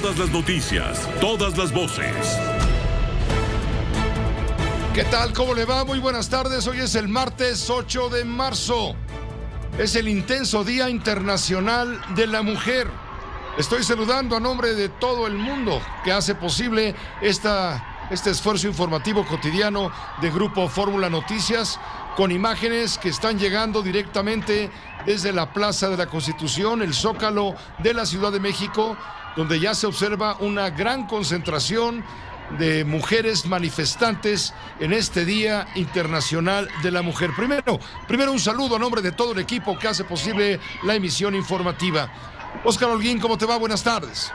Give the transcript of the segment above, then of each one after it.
Todas las noticias, todas las voces. ¿Qué tal? ¿Cómo le va? Muy buenas tardes. Hoy es el martes 8 de marzo. Es el intenso Día Internacional de la Mujer. Estoy saludando a nombre de todo el mundo que hace posible este esfuerzo informativo cotidiano de Grupo Fórmula Noticias, con imágenes que están llegando directamente desde la Plaza de la Constitución, el Zócalo de la Ciudad de México, donde ya se observa una gran concentración de mujeres manifestantes en este Día Internacional de la Mujer. Primero un saludo a nombre de todo el equipo que hace posible la emisión informativa. Óscar Holguín, ¿cómo te va? Buenas tardes.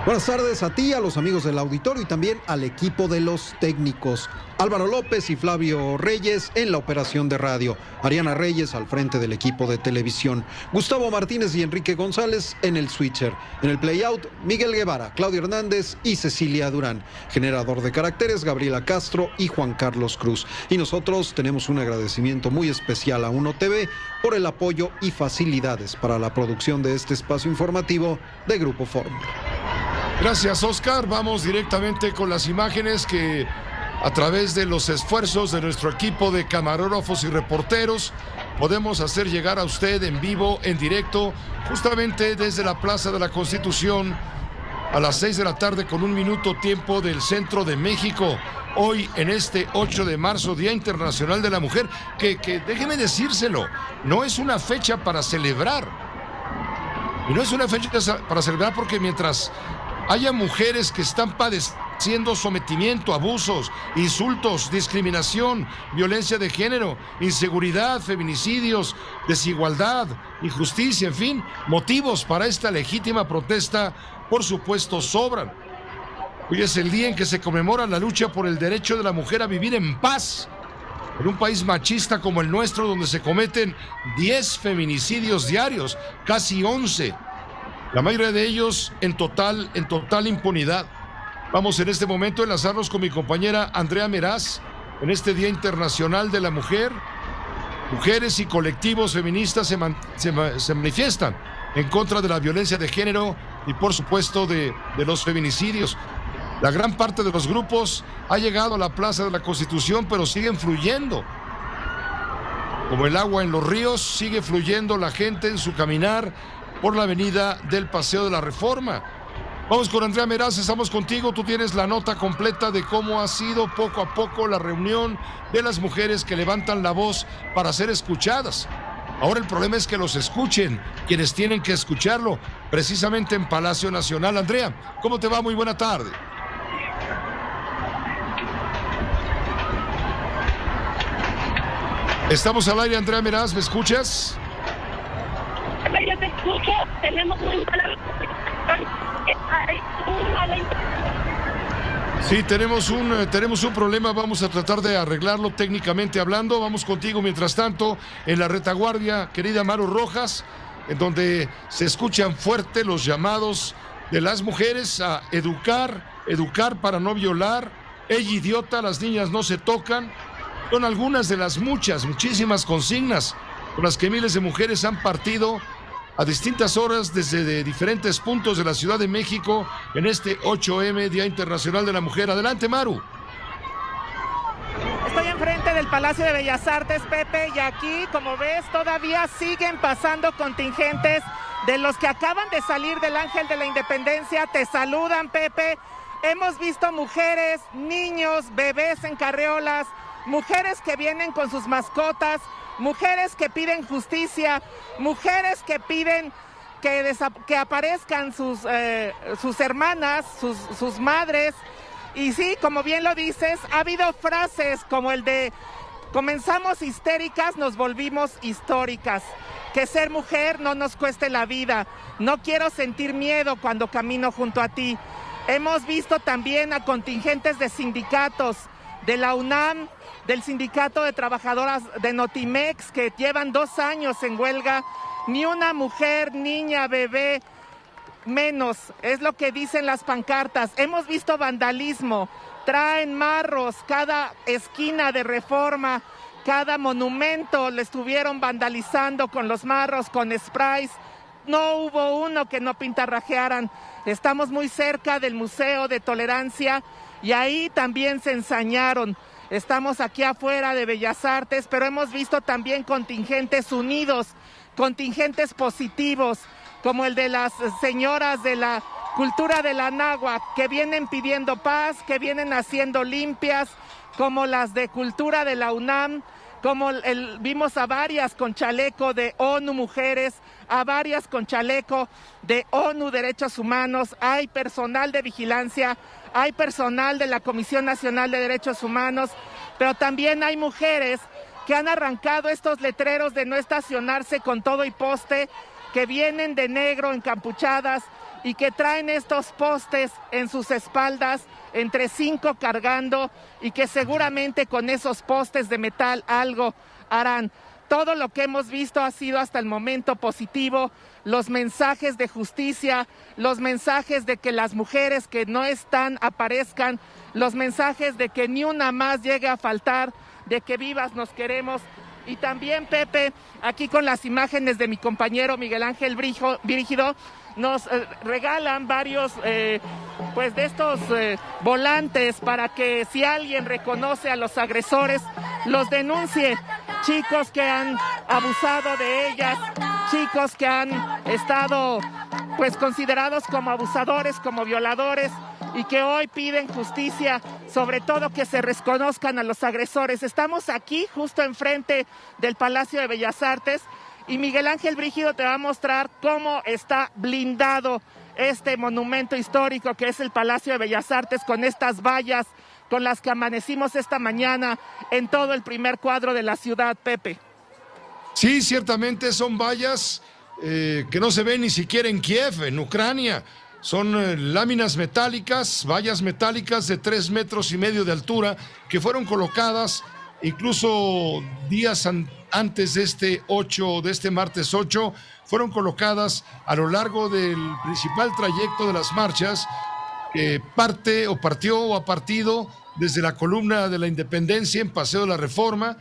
Buenas tardes a ti, a los amigos del auditorio y también al equipo de los técnicos. Álvaro López y Flavio Reyes en la operación de radio. Ariana Reyes al frente del equipo de televisión. Gustavo Martínez y Enrique González en el switcher. En el playout, Miguel Guevara, Claudio Hernández y Cecilia Durán. Generador de caracteres, Gabriela Castro y Juan Carlos Cruz. Y nosotros tenemos un agradecimiento muy especial a Uno TV por el apoyo y facilidades para la producción de este espacio informativo de Grupo Fórmula. Gracias, Óscar. Vamos directamente con las imágenes que, a través de los esfuerzos de nuestro equipo de camarógrafos y reporteros, podemos hacer llegar a usted en vivo, en directo, justamente desde la Plaza de la Constitución, a las 6 de la tarde con 1 minuto tiempo del centro de México. Hoy, en este 8 de marzo, Día Internacional de la Mujer, que déjeme decírselo, no es una fecha para celebrar. Y no es una fecha para celebrar porque mientras haya mujeres que están padeciendo sometimiento, abusos, insultos, discriminación, violencia de género, inseguridad, feminicidios, desigualdad, injusticia, en fin, motivos para esta legítima protesta, por supuesto, sobran. Hoy es el día en que se conmemora la lucha por el derecho de la mujer a vivir en paz. En un país machista como el nuestro, donde se cometen 10 feminicidios diarios, casi 11. La mayoría de ellos en total impunidad. Vamos en este momento a enlazarnos con mi compañera Andrea Meraz en este Día Internacional de la Mujer. Mujeres y colectivos feministas se manifiestan en contra de la violencia de género y, por supuesto, de los feminicidios. La gran parte de los grupos ha llegado a la Plaza de la Constitución, pero siguen fluyendo. Como el agua en los ríos, sigue fluyendo la gente en su caminar por la avenida del Paseo de la Reforma. Vamos con Andrea Meraz, estamos contigo. Tú tienes la nota completa de cómo ha sido poco a poco la reunión de las mujeres que levantan la voz para ser escuchadas. Ahora el problema es que los escuchen quienes tienen que escucharlo, precisamente en Palacio Nacional. Andrea, ¿cómo te va? Muy buena tarde. Estamos al aire, Andrea Meraz, ¿me escuchas? Yo te escucho, tenemos un Sí, tenemos un problema, vamos a tratar de arreglarlo técnicamente hablando. Vamos contigo mientras tanto en la retaguardia, querida Maru Rojas, en donde se escuchan fuerte los llamados de las mujeres a educar para no violar. Ella idiota, las niñas no se tocan. Son algunas de las muchísimas consignas con las que miles de mujeres han partido a distintas horas desde diferentes puntos de la Ciudad de México en este 8M, Día Internacional de la Mujer. Adelante, Maru. Estoy enfrente del Palacio de Bellas Artes, Pepe, y aquí, como ves, todavía siguen pasando contingentes de los que acaban de salir del Ángel de la Independencia. Te saludan, Pepe. Hemos visto mujeres, niños, bebés en carreolas, mujeres que vienen con sus mascotas, mujeres que piden justicia, mujeres que piden que aparezcan sus hermanas, sus madres. Y sí, como bien lo dices, ha habido frases como el de comenzamos histéricas, nos volvimos históricas. Que ser mujer no nos cueste la vida. No quiero sentir miedo cuando camino junto a ti. Hemos visto también a contingentes de sindicatos, de la UNAM, del Sindicato de Trabajadoras de Notimex, que llevan 2 años en huelga. Ni una mujer, niña, bebé, menos, es lo que dicen las pancartas. Hemos visto vandalismo, traen marros, cada esquina de Reforma, cada monumento le estuvieron vandalizando con los marros, con sprays. no hubo uno que no pintarrajearan. Estamos muy cerca del Museo de Tolerancia y ahí también se ensañaron. Estamos aquí afuera de Bellas Artes, pero hemos visto también contingentes unidos, contingentes positivos, como el de las señoras de la cultura de la náhuatl, que vienen pidiendo paz, que vienen haciendo limpias, como las de cultura de la UNAM, como vimos a varias con chaleco de ONU Mujeres, a varias con chaleco de ONU Derechos Humanos. Hay personal de vigilancia, hay personal de la Comisión Nacional de Derechos Humanos, pero también hay mujeres que han arrancado estos letreros de no estacionarse con todo y poste, que vienen de negro encapuchadas y que traen estos postes en sus espaldas, entre 5 cargando, y que seguramente con esos postes de metal algo harán. Todo lo que hemos visto ha sido hasta el momento positivo. Los mensajes de justicia, los mensajes de que las mujeres que no están aparezcan, los mensajes de que ni una más llegue a faltar, de que vivas nos queremos. Y también, Pepe, aquí con las imágenes de mi compañero Miguel Ángel Brígido, nos regalan varios pues de estos volantes para que si alguien reconoce a los agresores, los denuncie. Chicos que han abusado de ellas, chicos que han estado pues considerados como abusadores, como violadores, y que hoy piden justicia, sobre todo que se reconozcan a los agresores. Estamos aquí justo enfrente del Palacio de Bellas Artes y Miguel Ángel Brígido te va a mostrar cómo está blindado este monumento histórico que es el Palacio de Bellas Artes, con estas vallas con las que amanecimos esta mañana en todo el primer cuadro de la ciudad, Pepe. Sí, ciertamente son vallas que no se ven ni siquiera en Kiev, en Ucrania. Son láminas metálicas, vallas metálicas de 3,5 metros de altura, que fueron colocadas incluso días antes de este martes 8, fueron colocadas a lo largo del principal trayecto de las marchas, que partió o ha partido desde la columna de la Independencia en Paseo de la Reforma.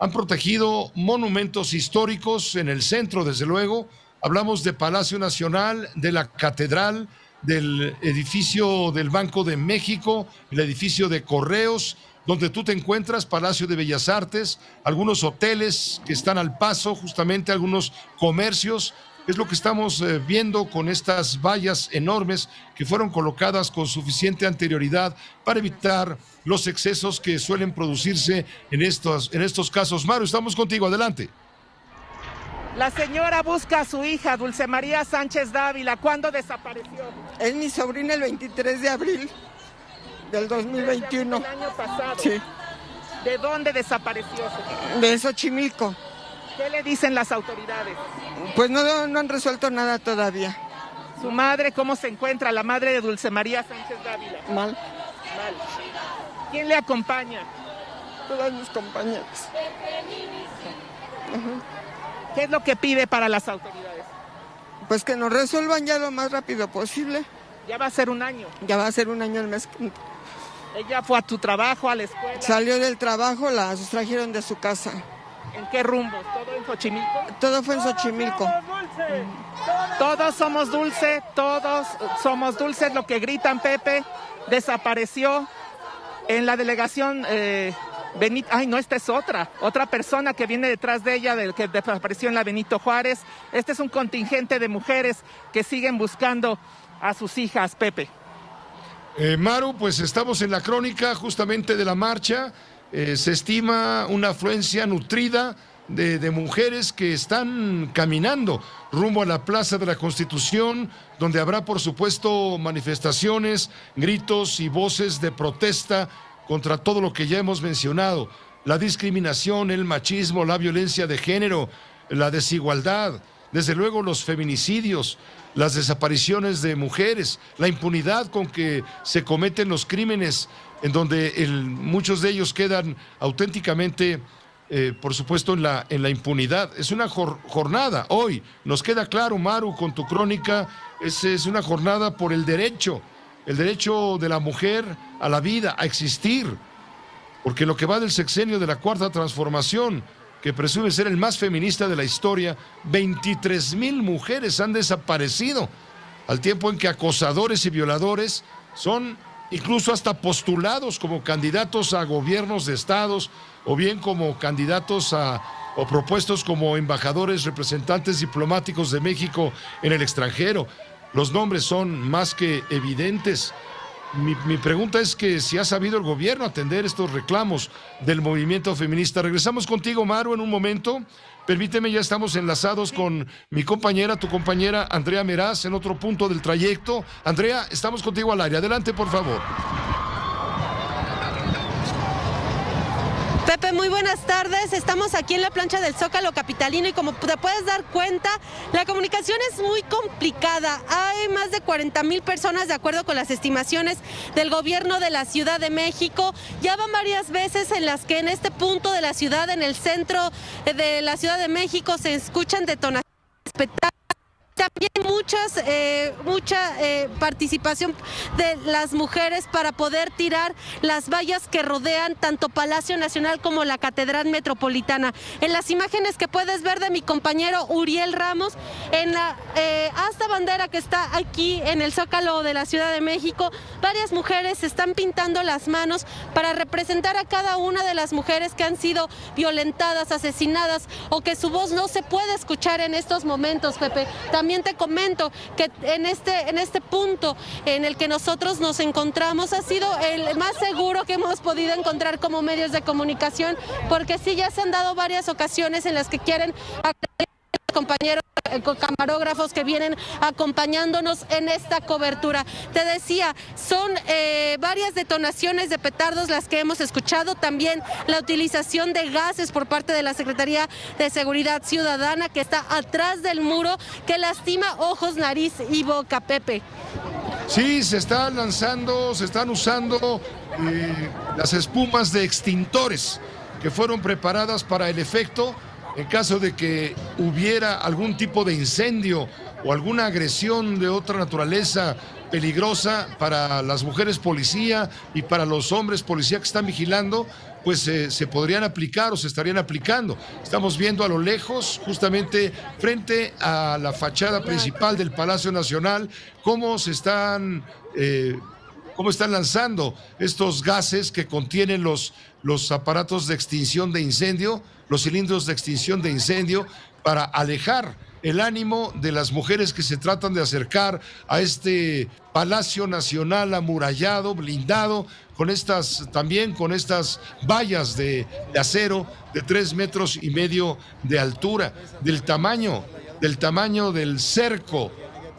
Han protegido monumentos históricos en el centro, desde luego. Hablamos de Palacio Nacional, de la Catedral, del edificio del Banco de México, el edificio de Correos, donde tú te encuentras, Palacio de Bellas Artes, algunos hoteles que están al paso, justamente algunos comercios. Es lo que estamos viendo con estas vallas enormes que fueron colocadas con suficiente anterioridad para evitar los excesos que suelen producirse en estos casos. Maru, estamos contigo, adelante. La señora busca a su hija, Dulce María Sánchez Dávila. ¿Cuándo desapareció? Es mi sobrina el 23 de abril del 2021. El año pasado. Sí. ¿De dónde desapareció? De Xochimilco. ¿Qué le dicen las autoridades? Pues no han resuelto nada todavía. ¿Su madre cómo se encuentra, la madre de Dulce María Sánchez Dávila? Mal. ¿Quién le acompaña? Todas mis compañeras. ¿Qué es lo que pide para las autoridades? Pues que nos resuelvan ya lo más rápido posible. Ya va a ser un año. Ya va a ser un año el mes. Ella fue a tu trabajo, a la escuela. Salió del trabajo, la sustrajeron de su casa. ¿En qué rumbos? ¿Todo en Xochimilco? Todo fue en Xochimilco. Todos somos Dulce, todos somos Dulce, es lo que gritan, Pepe. Desapareció en la delegación Benito. Ay, no, esta es otra persona que viene detrás de ella, que desapareció en la Benito Juárez. Este es un contingente de mujeres que siguen buscando a sus hijas, Pepe. Maru, pues estamos en la crónica justamente de la marcha. Se estima una afluencia nutrida de mujeres que están caminando rumbo a la Plaza de la Constitución, donde habrá, por supuesto, manifestaciones, gritos y voces de protesta contra todo lo que ya hemos mencionado: la discriminación, el machismo, la violencia de género, la desigualdad, desde luego los feminicidios, las desapariciones de mujeres, la impunidad con que se cometen los crímenes, en donde muchos de ellos quedan auténticamente, por supuesto, en la impunidad. Es una jornada hoy, nos queda claro, Maru, con tu crónica, es una jornada por el derecho de la mujer a la vida, a existir, porque lo que va del sexenio de la Cuarta Transformación, que presume ser el más feminista de la historia, 23,000 mujeres han desaparecido, al tiempo en que acosadores y violadores son incluso hasta postulados como candidatos a gobiernos de estados o bien como candidatos o propuestos como embajadores, representantes diplomáticos de México en el extranjero. Los nombres son más que evidentes. Mi pregunta es que si ha sabido el gobierno atender estos reclamos del movimiento feminista. Regresamos contigo, Maru, en un momento. Permíteme, ya estamos enlazados con mi compañera, tu compañera Andrea Meraz, en otro punto del trayecto. Andrea, estamos contigo al aire. Adelante, por favor. Pepe, muy buenas tardes. Estamos aquí en la plancha del Zócalo capitalino y como te puedes dar cuenta, la comunicación es muy complicada. Hay más de 40,000 personas, de acuerdo con las estimaciones del gobierno de la Ciudad de México. Ya van varias veces en las que en este punto de la ciudad, en el centro de la Ciudad de México, se escuchan detonaciones. También mucha participación de las mujeres para poder tirar las vallas que rodean tanto Palacio Nacional como la Catedral Metropolitana. En las imágenes que puedes ver de mi compañero Uriel Ramos, en la asta bandera que está aquí en el Zócalo de la Ciudad de México, varias mujeres están pintando las manos para representar a cada una de las mujeres que han sido violentadas, asesinadas o que su voz no se puede escuchar en estos momentos, Pepe. También te comento que en este punto en el que nosotros nos encontramos ha sido el más seguro que hemos podido encontrar como medios de comunicación, porque sí, ya se han dado varias ocasiones en las que quieren compañeros camarógrafos que vienen acompañándonos en esta cobertura. Te decía, son varias detonaciones de petardos las que hemos escuchado, también la utilización de gases por parte de la Secretaría de Seguridad Ciudadana, que está atrás del muro, que lastima ojos, nariz y boca, Pepe. Sí, se están usando las espumas de extintores que fueron preparadas para el efecto en caso de que hubiera algún tipo de incendio o alguna agresión de otra naturaleza peligrosa para las mujeres policía y para los hombres policía que están vigilando, pues se podrían aplicar o se estarían aplicando. Estamos viendo a lo lejos, justamente frente a la fachada principal del Palacio Nacional, cómo están lanzando estos gases que contienen los aparatos de extinción de incendio, los cilindros de extinción de incendio, para alejar el ánimo de las mujeres que se tratan de acercar a este Palacio Nacional amurallado, blindado, con estas vallas de acero de 3,5 metros de altura, del tamaño del cerco.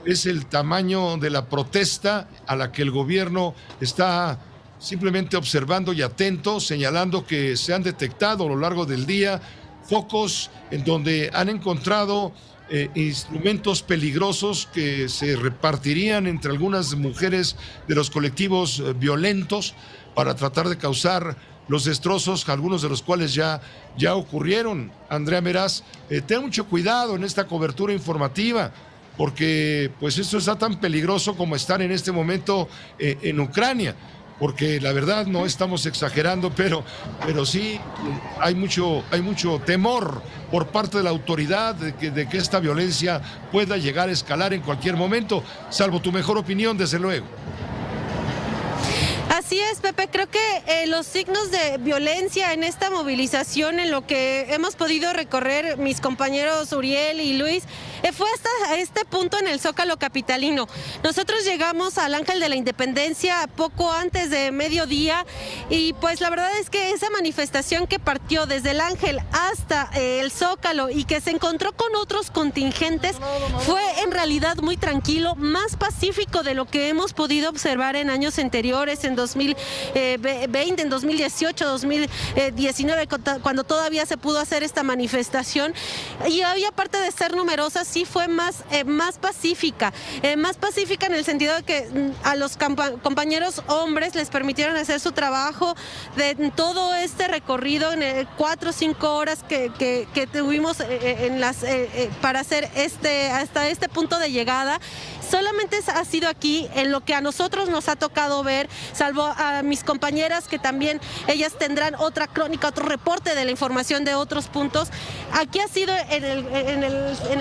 Es el tamaño de la protesta a la que el gobierno está simplemente observando y atento, señalando que se han detectado a lo largo del día focos en donde han encontrado instrumentos peligrosos que se repartirían entre algunas mujeres de los colectivos violentos para tratar de causar los destrozos, algunos de los cuales ya ocurrieron. Andrea Meraz, ten mucho cuidado en esta cobertura informativa, porque pues esto está tan peligroso como estar en este momento en Ucrania, porque la verdad no estamos exagerando, pero sí hay mucho temor por parte de la autoridad de que esta violencia pueda llegar a escalar en cualquier momento, salvo tu mejor opinión, desde luego. Así es, Pepe, creo que los signos de violencia en esta movilización, en lo que hemos podido recorrer mis compañeros Uriel y Luis, fue hasta este punto en el Zócalo capitalino. Nosotros llegamos al Ángel de la Independencia poco antes de mediodía y pues la verdad es que esa manifestación que partió desde el Ángel hasta el Zócalo y que se encontró con otros contingentes fue en realidad muy tranquilo, más pacífico de lo que hemos podido observar en años anteriores, en 2020, en 2018, 2019, cuando todavía se pudo hacer esta manifestación. Y había, aparte de ser numerosa, sí fue más pacífica en el sentido de que a los compañeros hombres les permitieron hacer su trabajo de todo este recorrido en 4 o 5 horas que tuvimos para hacer hasta este punto de llegada. solamente ha sido aquí en lo que a nosotros nos ha tocado ver, salvo a mis compañeras que también ellas tendrán otra crónica, otro reporte de la información de otros puntos. Aquí ha sido en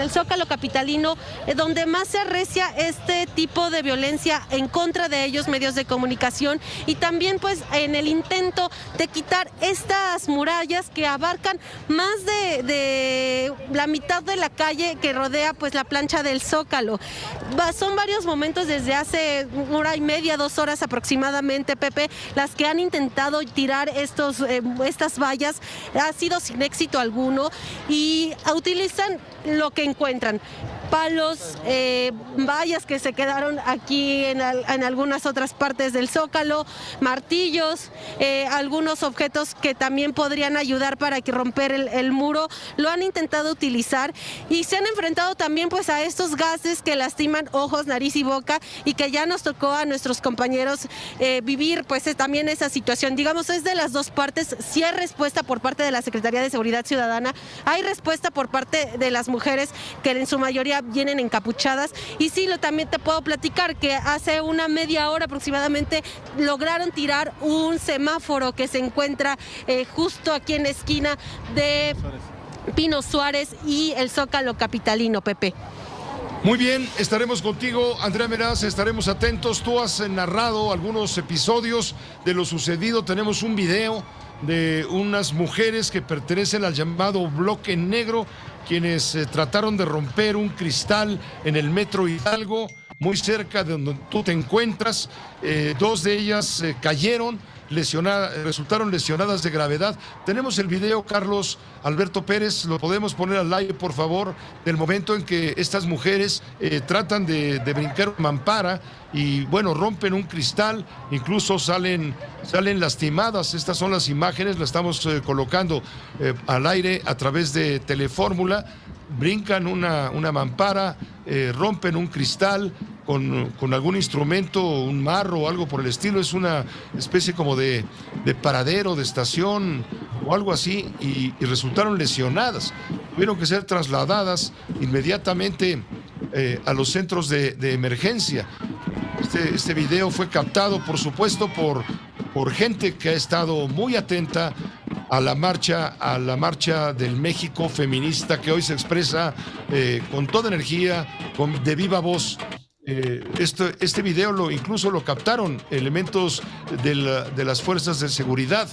el Zócalo capitalino donde más se arrecia este tipo de violencia en contra de ellos, medios de comunicación, y también pues en el intento de quitar estas murallas que abarcan más de la mitad de la calle que rodea pues la plancha del Zócalo. Son varios momentos desde hace 1:30, 2 horas aproximadamente, Pepe, las que han intentado tirar estas vallas. Ha sido sin éxito alguno y utilizan lo que encuentran: palos, vallas que se quedaron aquí en algunas otras partes del Zócalo, martillos, algunos objetos que también podrían ayudar para que romper el muro, lo han intentado utilizar y se han enfrentado también pues a estos gases que lastiman ojos, nariz y boca, y que ya nos tocó a nuestros compañeros vivir pues también esa situación. Digamos, es de las dos partes. Sí hay respuesta por parte de la Secretaría de Seguridad Ciudadana, hay respuesta por parte de las mujeres que en su mayoría vienen encapuchadas, y sí, también te puedo platicar que hace una media hora aproximadamente lograron tirar un semáforo que se encuentra justo aquí en la esquina de Pino Suárez y el Zócalo capitalino, Pepe. Muy bien, estaremos contigo, Andrea Meraz, estaremos atentos. Tú has narrado algunos episodios de lo sucedido. Tenemos un video de unas mujeres que pertenecen al llamado Bloque Negro, quienes trataron de romper un cristal en el Metro Hidalgo, muy cerca de donde tú te encuentras. 2 de ellas cayeron, resultaron lesionadas de gravedad. Tenemos el video, Carlos Alberto Pérez, lo podemos poner al aire, por favor, del momento en que estas mujeres tratan de brincar una mampara y, bueno, rompen un cristal, incluso salen lastimadas. Estas son las imágenes, las estamos colocando al aire a través de Telefórmula. Brincan una mampara, rompen un cristal con algún instrumento, un marro o algo por el estilo. Es una especie como de paradero, de estación o algo así, y resultaron lesionadas. Tuvieron que ser trasladadas inmediatamente a los centros de emergencia. Este video fue captado, por supuesto, por gente que ha estado muy atenta a la marcha del México feminista, que hoy se expresa con toda energía, de viva voz. Este video incluso lo captaron elementos de las fuerzas de seguridad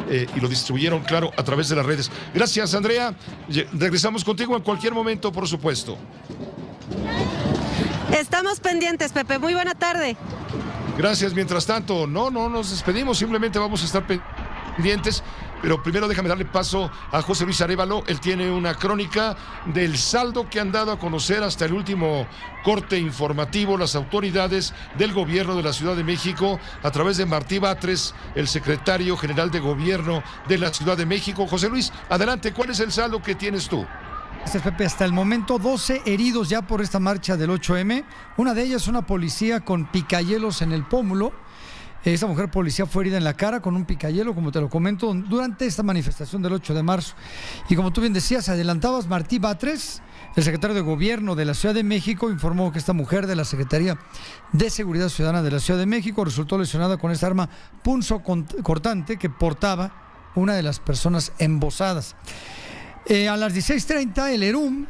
y lo distribuyeron, claro, a través de las redes. Gracias, Andrea. Regresamos contigo en cualquier momento, por supuesto. Estamos pendientes, Pepe. Muy buena tarde. Gracias. Mientras tanto, no nos despedimos, simplemente vamos a estar pendientes. Pero primero déjame darle paso a José Luis Arévalo. Él tiene una crónica del saldo que han dado a conocer hasta el último corte informativo las autoridades del gobierno de la Ciudad de México a través de Martí Batres, el secretario general de gobierno de la Ciudad de México. José Luis, adelante, ¿cuál es el saldo que tienes tú? Gracias, Pepe. Hasta el momento 12 heridos ya por esta marcha del 8M. Una de ellas una policía con picayelos en el pómulo. Esa mujer policía fue herida en la cara con un picayelo, como te lo comento, durante esta manifestación del 8 de marzo. Y como tú bien decías, adelantabas, Martí Batres, el secretario de Gobierno de la Ciudad de México, informó que esta mujer de la Secretaría de Seguridad Ciudadana de la Ciudad de México resultó lesionada con esta arma punzocortante que portaba una de las personas embosadas. A las 16:30, el ERUM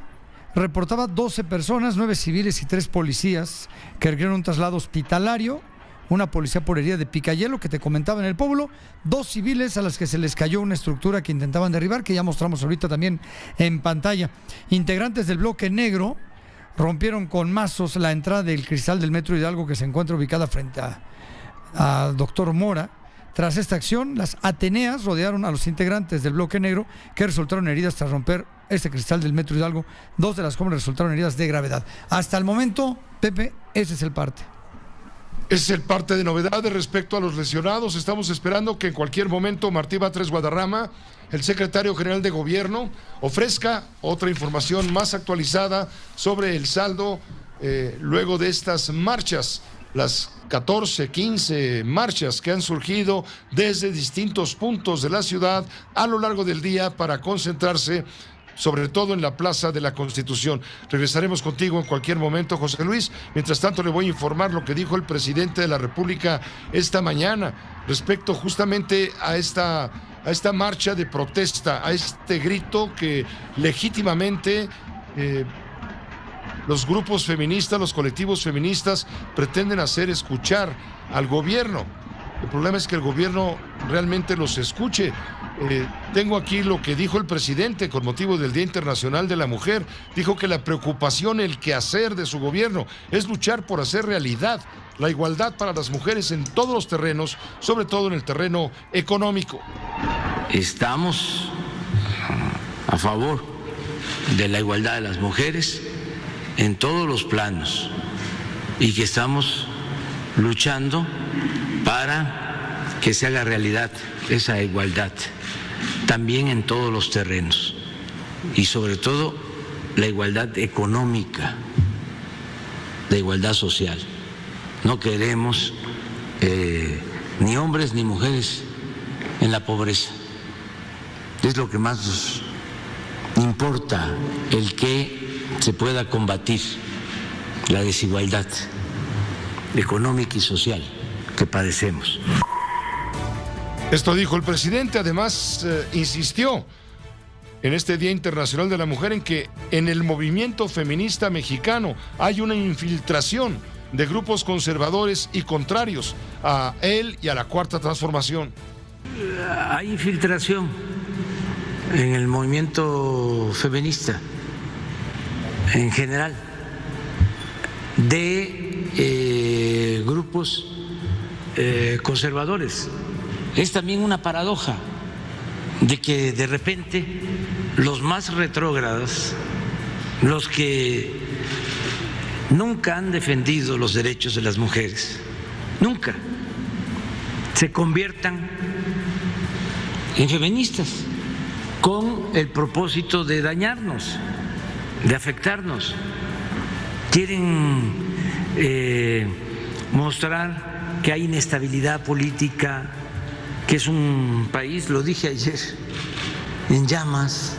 reportaba 12 personas, 9 civiles y 3 policías que requirieron un traslado hospitalario. Una policía por herida de picayelo que te comentaba en el pueblo, 2 civiles a las que se les cayó una estructura que intentaban derribar, que ya mostramos ahorita también en pantalla. Integrantes del Bloque Negro rompieron con mazos la entrada del cristal del Metro Hidalgo, que se encuentra ubicada frente a Doctor Mora. Tras esta acción, las Ateneas rodearon a los integrantes del Bloque Negro, que resultaron heridas tras romper este cristal del Metro Hidalgo. 2 de las jóvenes resultaron heridas de gravedad. Hasta el momento, Pepe, ese es el parte. Ese es el parte de novedades respecto a los lesionados. Estamos esperando que en cualquier momento Martí Batres Guadarrama, el secretario general de gobierno, ofrezca otra información más actualizada sobre el saldo luego de estas marchas, las 14, 15 marchas que han surgido desde distintos puntos de la ciudad a lo largo del día para concentrarse sobre todo en la Plaza de la Constitución. Regresaremos contigo en cualquier momento, José Luis. Mientras tanto, le voy a informar lo que dijo el presidente de la República esta mañana respecto justamente a esta marcha de protesta, a este grito que legítimamente los grupos feministas, los colectivos feministas pretenden hacer escuchar al gobierno. El problema es que el gobierno realmente los escuche. Tengo aquí lo que dijo el presidente con motivo del Día Internacional de la Mujer. Dijo que la preocupación, el quehacer de su gobierno es luchar por hacer realidad la igualdad para las mujeres en todos los terrenos, sobre todo en el terreno económico. Estamos a favor de la igualdad de las mujeres en todos los planos y que estamos luchando para que se haga realidad esa igualdad también en todos los terrenos y sobre todo la igualdad económica, la igualdad social. No queremos ni hombres ni mujeres en la pobreza. Es lo que más nos importa, el que se pueda combatir la desigualdad económica y social que padecemos. Esto dijo el presidente. Además, insistió en este Día Internacional de la Mujer en que en el movimiento feminista mexicano hay una infiltración de grupos conservadores y contrarios a él y a la Cuarta Transformación. Hay infiltración en el movimiento feminista en general de grupos conservadores. Es también una paradoja de que de repente los más retrógrados, los que nunca han defendido los derechos de las mujeres, nunca, se conviertan en feministas con el propósito de dañarnos, de afectarnos. Quieren mostrar que hay inestabilidad política, que es un país, lo dije ayer, en llamas.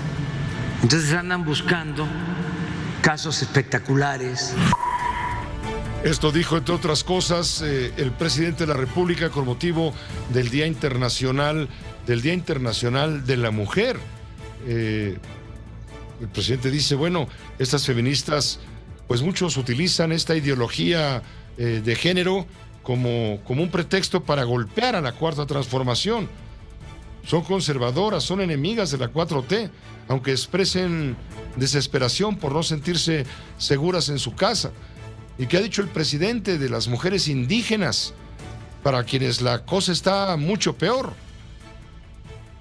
Entonces andan buscando casos espectaculares. Esto dijo, entre otras cosas, el presidente de la República con motivo del Día Internacional de la Mujer. El presidente dice, bueno, estas feministas, pues muchos utilizan esta ideología de género como un pretexto para golpear a la Cuarta Transformación. Son conservadoras, son enemigas de la 4T, aunque expresen desesperación por no sentirse seguras en su casa. ¿Y qué ha dicho el presidente de las mujeres indígenas, para quienes la cosa está mucho peor?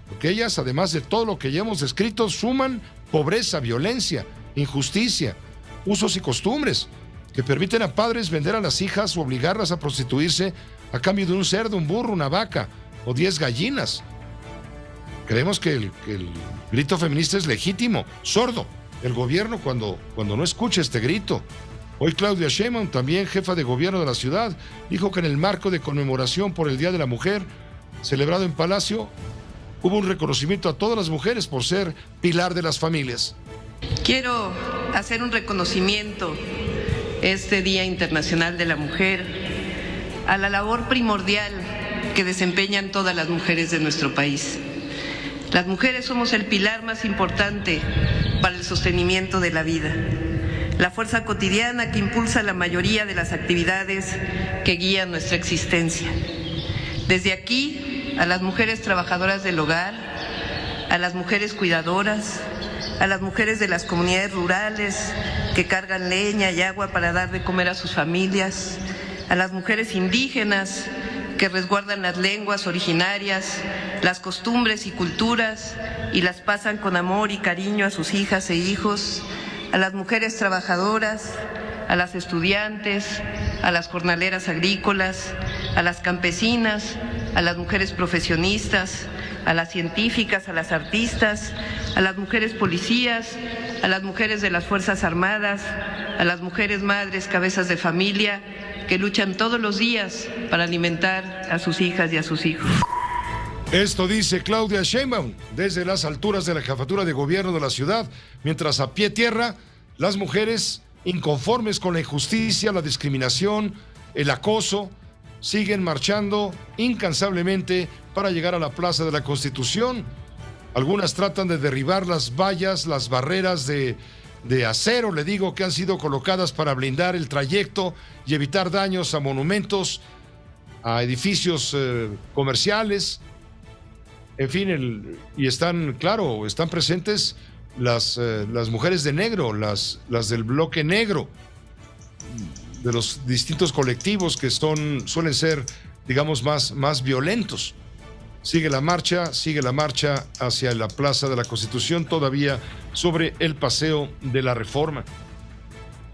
Porque ellas, además de todo lo que ya hemos descrito, suman pobreza, violencia, injusticia, usos y costumbres que permiten a padres vender a las hijas o obligarlas a prostituirse a cambio de un cerdo, un burro, una vaca o 10 gallinas. Creemos que el grito feminista es legítimo, sordo el gobierno cuando no escucha este grito. Hoy Claudia Sheinbaum, también jefa de gobierno de la ciudad, dijo que en el marco de conmemoración por el Día de la Mujer, celebrado en Palacio, hubo un reconocimiento a todas las mujeres por ser pilar de las familias. Quiero hacer un reconocimiento este Día Internacional de la Mujer a la labor primordial que desempeñan todas las mujeres de nuestro país. Las mujeres somos el pilar más importante para el sostenimiento de la vida, la fuerza cotidiana que impulsa la mayoría de las actividades que guían nuestra existencia. Desde aquí, a las mujeres trabajadoras del hogar, a las mujeres cuidadoras, a las mujeres de las comunidades rurales que cargan leña y agua para dar de comer a sus familias, a las mujeres indígenas que resguardan las lenguas originarias, las costumbres y culturas y las pasan con amor y cariño a sus hijas e hijos, a las mujeres trabajadoras, a las estudiantes, a las jornaleras agrícolas, a las campesinas, a las mujeres profesionistas, a las científicas, a las artistas, a las mujeres policías, a las mujeres de las Fuerzas Armadas, a las mujeres madres, cabezas de familia, que luchan todos los días para alimentar a sus hijas y a sus hijos. Esto dice Claudia Sheinbaum desde las alturas de la jefatura de gobierno de la ciudad, mientras a pie tierra las mujeres inconformes con la injusticia, la discriminación, el acoso, siguen marchando incansablemente para llegar a la Plaza de la Constitución. Algunas tratan de derribar las vallas, las barreras de acero, le digo, que han sido colocadas para blindar el trayecto y evitar daños a monumentos, a edificios comerciales. En fin, y están presentes las mujeres de negro, las del bloque negro, de los distintos colectivos que suelen ser, digamos, más violentos. Sigue la marcha hacia la Plaza de la Constitución, todavía sobre el Paseo de la Reforma.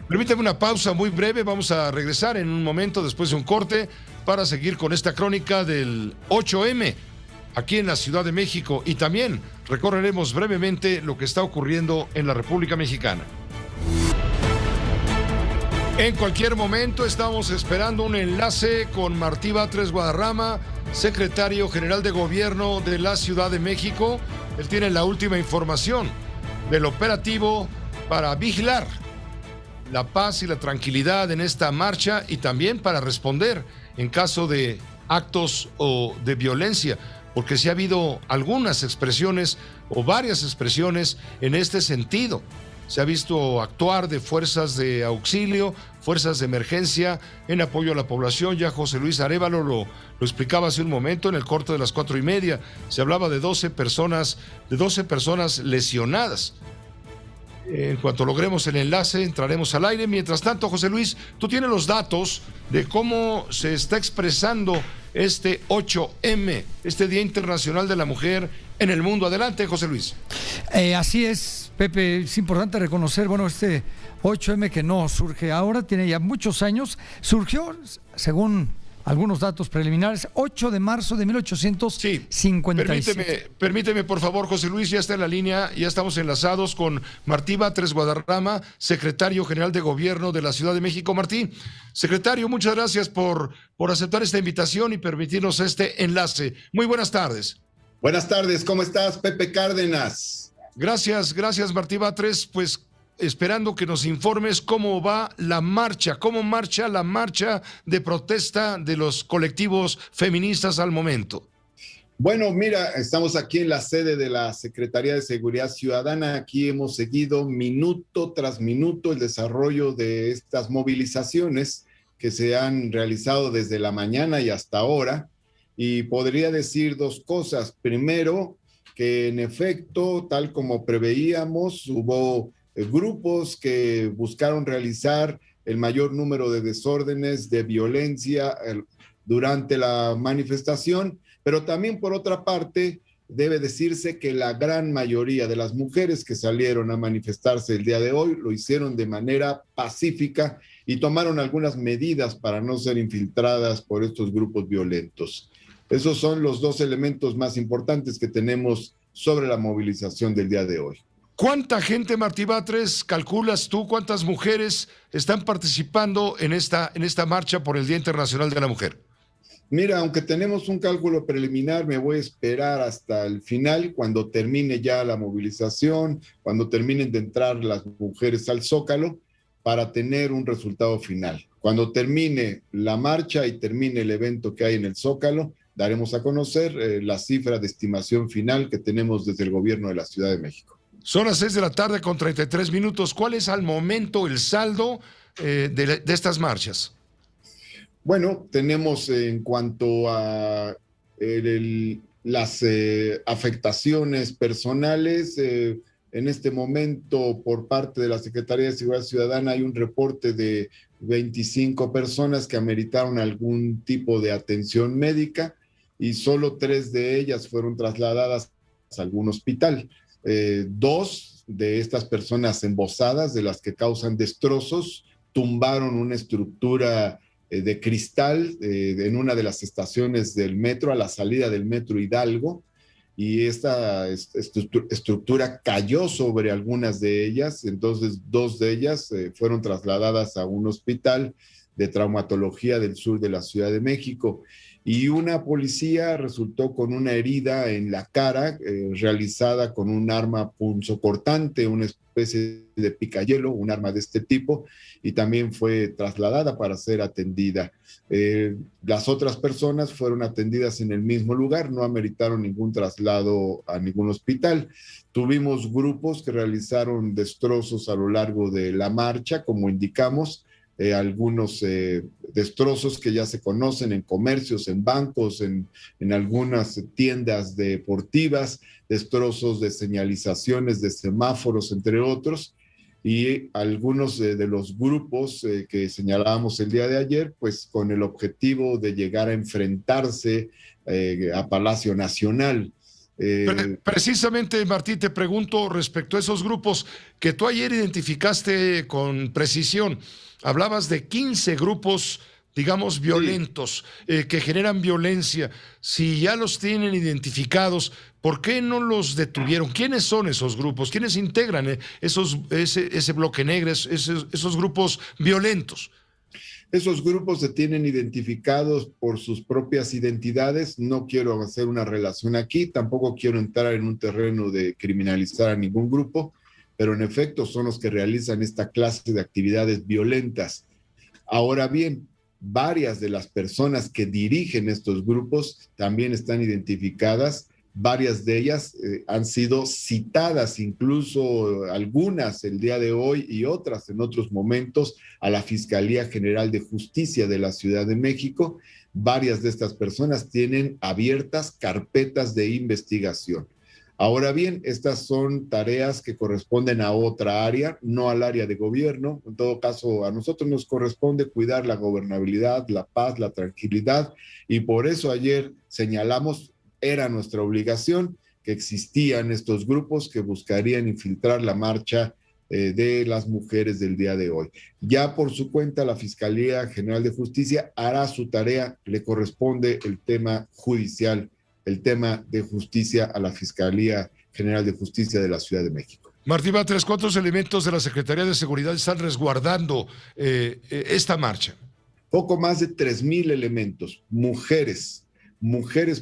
Permítame una pausa muy breve, vamos a regresar en un momento después de un corte para seguir con esta crónica del 8M aquí en la Ciudad de México, y también recorreremos brevemente lo que está ocurriendo en la República Mexicana. En cualquier momento estamos esperando un enlace con Martí Batres Guadarrama, secretario general de Gobierno de la Ciudad de México. Él tiene la última información del operativo para vigilar la paz y la tranquilidad en esta marcha y también para responder en caso de actos o de violencia, porque sí ha habido algunas expresiones o varias expresiones en este sentido. Se ha visto actuar de fuerzas de auxilio, fuerzas de emergencia en apoyo a la población. Ya José Luis Arévalo lo explicaba hace un momento en el corte de las 4:30. Se hablaba de 12 personas lesionadas. En cuanto logremos el enlace, entraremos al aire. Mientras tanto, José Luis, tú tienes los datos de cómo se está expresando este 8M, este Día Internacional de la Mujer en el mundo. Adelante, José Luis. Así es, Pepe. Es importante reconocer, este 8M que no surge ahora, tiene ya muchos años. Surgió, según algunos datos preliminares, 8 de marzo de 1857. Permíteme, por favor, José Luis, ya está en la línea, ya estamos enlazados con Martí Batres Guadarrama, secretario general de Gobierno de la Ciudad de México. Martí, secretario, muchas gracias por aceptar esta invitación y permitirnos este enlace. Muy buenas tardes. Buenas tardes, ¿cómo estás, Pepe Cárdenas? Gracias, Martí Batres, pues esperando que nos informes cómo va la marcha, cómo marcha la marcha de protesta de los colectivos feministas al momento. Bueno, mira, estamos aquí en la sede de la Secretaría de Seguridad Ciudadana. Aquí hemos seguido minuto tras minuto el desarrollo de estas movilizaciones que se han realizado desde la mañana y hasta ahora. Y podría decir dos cosas. Primero, que en efecto, tal como preveíamos, hubo grupos que buscaron realizar el mayor número de desórdenes, de violencia durante la manifestación, pero también por otra parte debe decirse que la gran mayoría de las mujeres que salieron a manifestarse el día de hoy lo hicieron de manera pacífica y tomaron algunas medidas para no ser infiltradas por estos grupos violentos. Esos son los dos elementos más importantes que tenemos sobre la movilización del día de hoy. ¿Cuánta gente, Martí Batres, calculas tú, cuántas mujeres están participando en esta marcha por el Día Internacional de la Mujer? Mira, aunque tenemos un cálculo preliminar, me voy a esperar hasta el final, cuando termine ya la movilización, cuando terminen de entrar las mujeres al Zócalo, para tener un resultado final. Cuando termine la marcha y termine el evento que hay en el Zócalo, daremos a conocer la cifra de estimación final que tenemos desde el gobierno de la Ciudad de México. Son las 6:33 p.m. ¿Cuál es al momento el saldo de estas marchas? Bueno, tenemos en cuanto a las afectaciones personales, en este momento por parte de la Secretaría de Seguridad Ciudadana hay un reporte de 25 personas que ameritaron algún tipo de atención médica y solo 3 de ellas fueron trasladadas a algún hospital. 2 de estas personas embosadas, de las que causan destrozos, tumbaron una estructura de cristal en una de las estaciones del metro, a la salida del metro Hidalgo, y esta estructura cayó sobre algunas de ellas. Entonces 2 de ellas fueron trasladadas a un hospital de traumatología del sur de la Ciudad de México. Y una policía resultó con una herida en la cara realizada con un arma punzocortante, una especie de picayelo, un arma de este tipo, y también fue trasladada para ser atendida. Las otras personas fueron atendidas en el mismo lugar, no ameritaron ningún traslado a ningún hospital. Tuvimos grupos que realizaron destrozos a lo largo de la marcha, como indicamos, algunos destrozos que ya se conocen en comercios, en bancos, en algunas tiendas deportivas, destrozos de señalizaciones, de semáforos, entre otros, y algunos de los grupos que señalábamos el día de ayer, pues con el objetivo de llegar a enfrentarse a Palacio Nacional. Precisamente, Martín, te pregunto respecto a esos grupos que tú ayer identificaste con precisión. Hablabas de 15 grupos, digamos, violentos, que generan violencia. Si ya los tienen identificados, ¿por qué no los detuvieron? ¿Quiénes son esos grupos? ¿Quiénes integran ese bloque negro, esos grupos violentos? Esos grupos se tienen identificados por sus propias identidades. No quiero hacer una relación aquí, tampoco quiero entrar en un terreno de criminalizar a ningún grupo, pero en efecto son los que realizan esta clase de actividades violentas. Ahora bien, varias de las personas que dirigen estos grupos también están identificadas. Varias de ellas han sido citadas, incluso algunas el día de hoy y otras en otros momentos, a la Fiscalía General de Justicia de la Ciudad de México. Varias de estas personas tienen abiertas carpetas de investigación. Ahora bien, estas son tareas que corresponden a otra área, no al área de gobierno. En todo caso, a nosotros nos corresponde cuidar la gobernabilidad, la paz, la tranquilidad, y por eso ayer señalamos, era nuestra obligación, que existían estos grupos que buscarían infiltrar la marcha de las mujeres del día de hoy. Ya por su cuenta, la Fiscalía General de Justicia hará su tarea, le corresponde el tema judicial, el tema de justicia a la Fiscalía General de Justicia de la Ciudad de México. Martín Batres, ¿cuántos elementos de la Secretaría de Seguridad están resguardando esta marcha? Poco más de 3,000 elementos, mujeres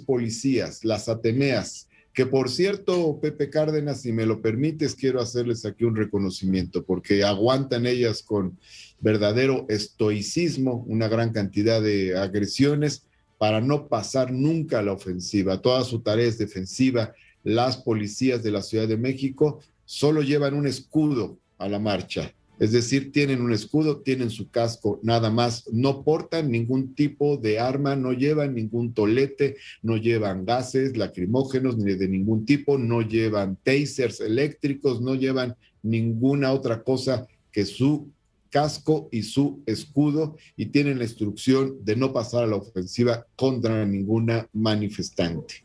policías, las Ateneas, que por cierto, Pepe Cárdenas, si me lo permites, quiero hacerles aquí un reconocimiento, porque aguantan ellas con verdadero estoicismo una gran cantidad de agresiones para no pasar nunca a la ofensiva. Toda su tarea es defensiva. Las policías de la Ciudad de México solo llevan un escudo a la marcha. Es decir, tienen un escudo, tienen su casco, nada más. No portan ningún tipo de arma, no llevan ningún tolete, no llevan gases lacrimógenos ni de ningún tipo, no llevan tasers eléctricos, no llevan ninguna otra cosa que su casco y su escudo, y tienen la instrucción de no pasar a la ofensiva contra ninguna manifestante.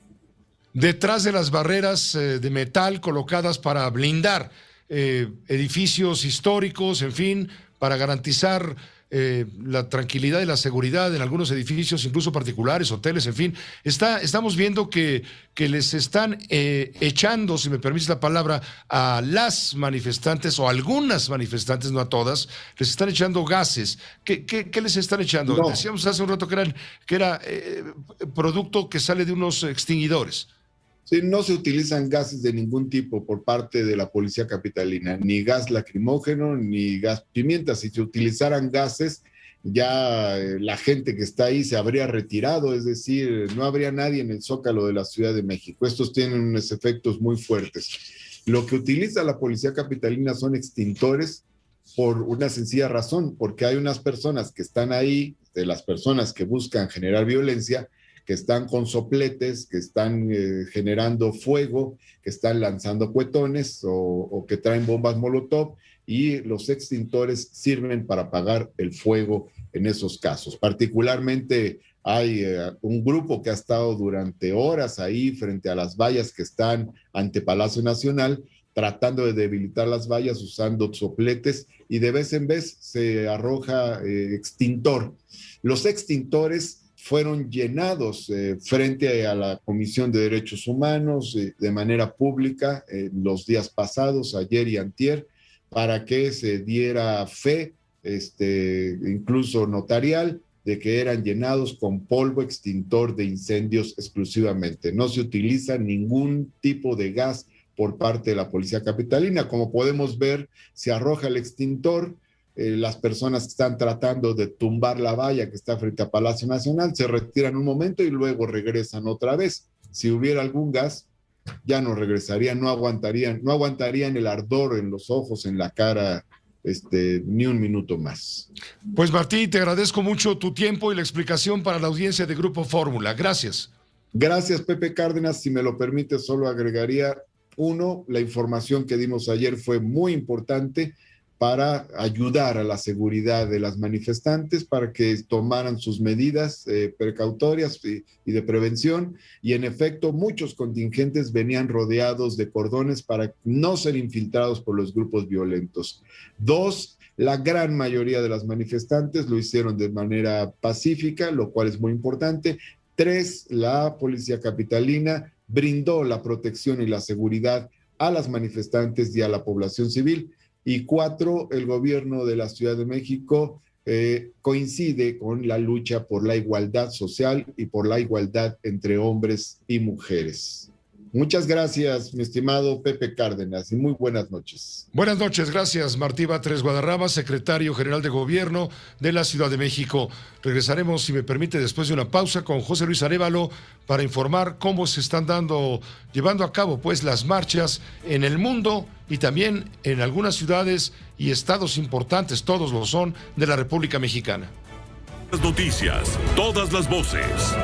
Detrás de las barreras de metal colocadas para blindar edificios históricos, en fin, para garantizar la tranquilidad y la seguridad en algunos edificios, incluso particulares, hoteles, en fin. Estamos viendo que les están echando, si me permites la palabra, a las manifestantes, o a algunas manifestantes, no a todas, les están echando gases. ¿Qué les están echando? No. Decíamos hace un rato que era producto que sale de unos extinguidores. Sí, no se utilizan gases de ningún tipo por parte de la policía capitalina, ni gas lacrimógeno, ni gas pimienta. Si se utilizaran gases, ya la gente que está ahí se habría retirado, es decir, no habría nadie en el Zócalo de la Ciudad de México. Estos tienen unos efectos muy fuertes. Lo que utiliza la policía capitalina son extintores por una sencilla razón, porque hay unas personas que están ahí, de las personas que buscan generar violencia, que están con sopletes, que están generando fuego, que están lanzando cuetones o que traen bombas molotov, y los extintores sirven para apagar el fuego en esos casos. Particularmente hay un grupo que ha estado durante horas ahí frente a las vallas que están ante Palacio Nacional, tratando de debilitar las vallas usando sopletes, y de vez en vez se arroja extintor. Los extintores fueron llenados frente a la Comisión de Derechos Humanos de manera pública los días pasados, ayer y antier, para que se diera fe incluso notarial, de que eran llenados con polvo extintor de incendios exclusivamente. No se utiliza ningún tipo de gas por parte de la Policía Capitalina. Como podemos ver, se arroja el extintor, las personas que están tratando de tumbar la valla que está frente a Palacio Nacional se retiran un momento y luego regresan otra vez. Si hubiera algún gas, ya no regresarían, no aguantarían el ardor en los ojos, en la cara, ni un minuto más. Pues Martí, te agradezco mucho tu tiempo y la explicación para la audiencia de Grupo Fórmula. Gracias. Gracias, Pepe Cárdenas. Si me lo permite, solo agregaría la información que dimos ayer fue muy importante para ayudar a la seguridad de las manifestantes, para que tomaran sus medidas precautorias y de prevención, y en efecto muchos contingentes venían rodeados de cordones para no ser infiltrados por los grupos violentos. 2, la gran mayoría de las manifestantes lo hicieron de manera pacífica, lo cual es muy importante. 3, la Policía Capitalina brindó la protección y la seguridad a las manifestantes y a la población civil. Y 4, el gobierno de la Ciudad de México coincide con la lucha por la igualdad social y por la igualdad entre hombres y mujeres. Muchas gracias, mi estimado Pepe Cárdenas, y muy buenas noches. Buenas noches, gracias Martí Batres Guadarrama, secretario general de Gobierno de la Ciudad de México. Regresaremos, si me permite, después de una pausa con José Luis Arévalo para informar cómo se están llevando a cabo pues las marchas en el mundo y también en algunas ciudades y estados importantes, todos lo son, de la República Mexicana. Las noticias, todas las voces.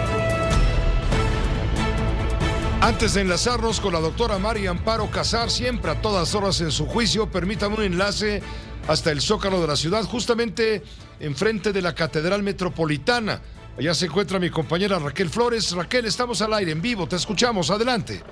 Antes de enlazarnos con la doctora María Amparo Casar, siempre a todas horas en su juicio, permítame un enlace hasta el Zócalo de la ciudad, justamente enfrente de la Catedral Metropolitana. Allá se encuentra mi compañera Raquel Flores. Raquel, estamos al aire, en vivo, te escuchamos, adelante.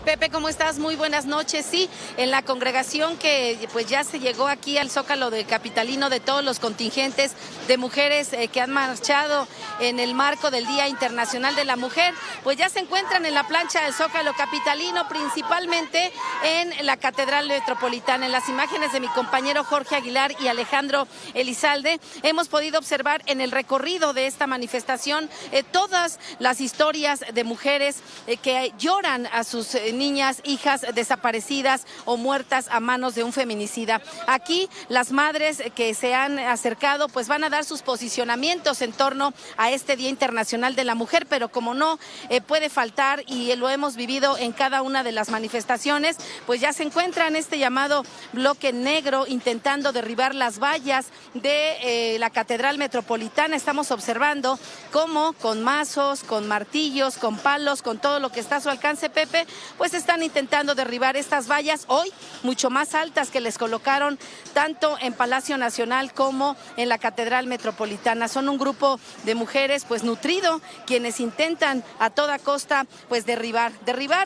Pepe, ¿cómo estás? Muy buenas noches. Sí, en la congregación que pues ya se llegó aquí al Zócalo de Capitalino de todos los contingentes de mujeres que han marchado en el marco del Día Internacional de la Mujer, pues ya se encuentran en la plancha del Zócalo Capitalino, principalmente en la Catedral Metropolitana. En las imágenes de mi compañero Jorge Aguilar y Alejandro Elizalde, hemos podido observar en el recorrido de esta manifestación todas las historias de mujeres que lloran a sus niñas, hijas desaparecidas o muertas a manos de un feminicida. Aquí las madres que se han acercado pues van a dar sus posicionamientos en torno a este Día Internacional de la Mujer, pero como no puede faltar, y lo hemos vivido en cada una de las manifestaciones, pues ya se encuentra en este llamado bloque negro intentando derribar las vallas de la Catedral Metropolitana. Estamos observando cómo con mazos, con martillos, con palos, con todo lo que está a su alcance, Pepe, pues están intentando derribar estas vallas, hoy mucho más altas que les colocaron tanto en Palacio Nacional como en la Catedral Metropolitana. Son un grupo de mujeres pues nutrido, quienes intentan a toda costa pues derribar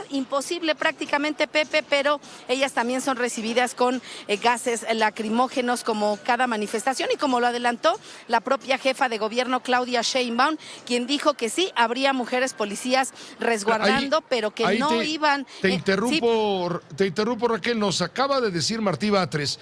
imposible prácticamente, Pepe, pero ellas también son recibidas con gases lacrimógenos como cada manifestación, y como lo adelantó la propia jefa de gobierno Claudia Sheinbaum, quien dijo que sí habría mujeres policías resguardando, pero que no iban. Te interrumpo, Raquel. Nos acaba de decir Martí Batres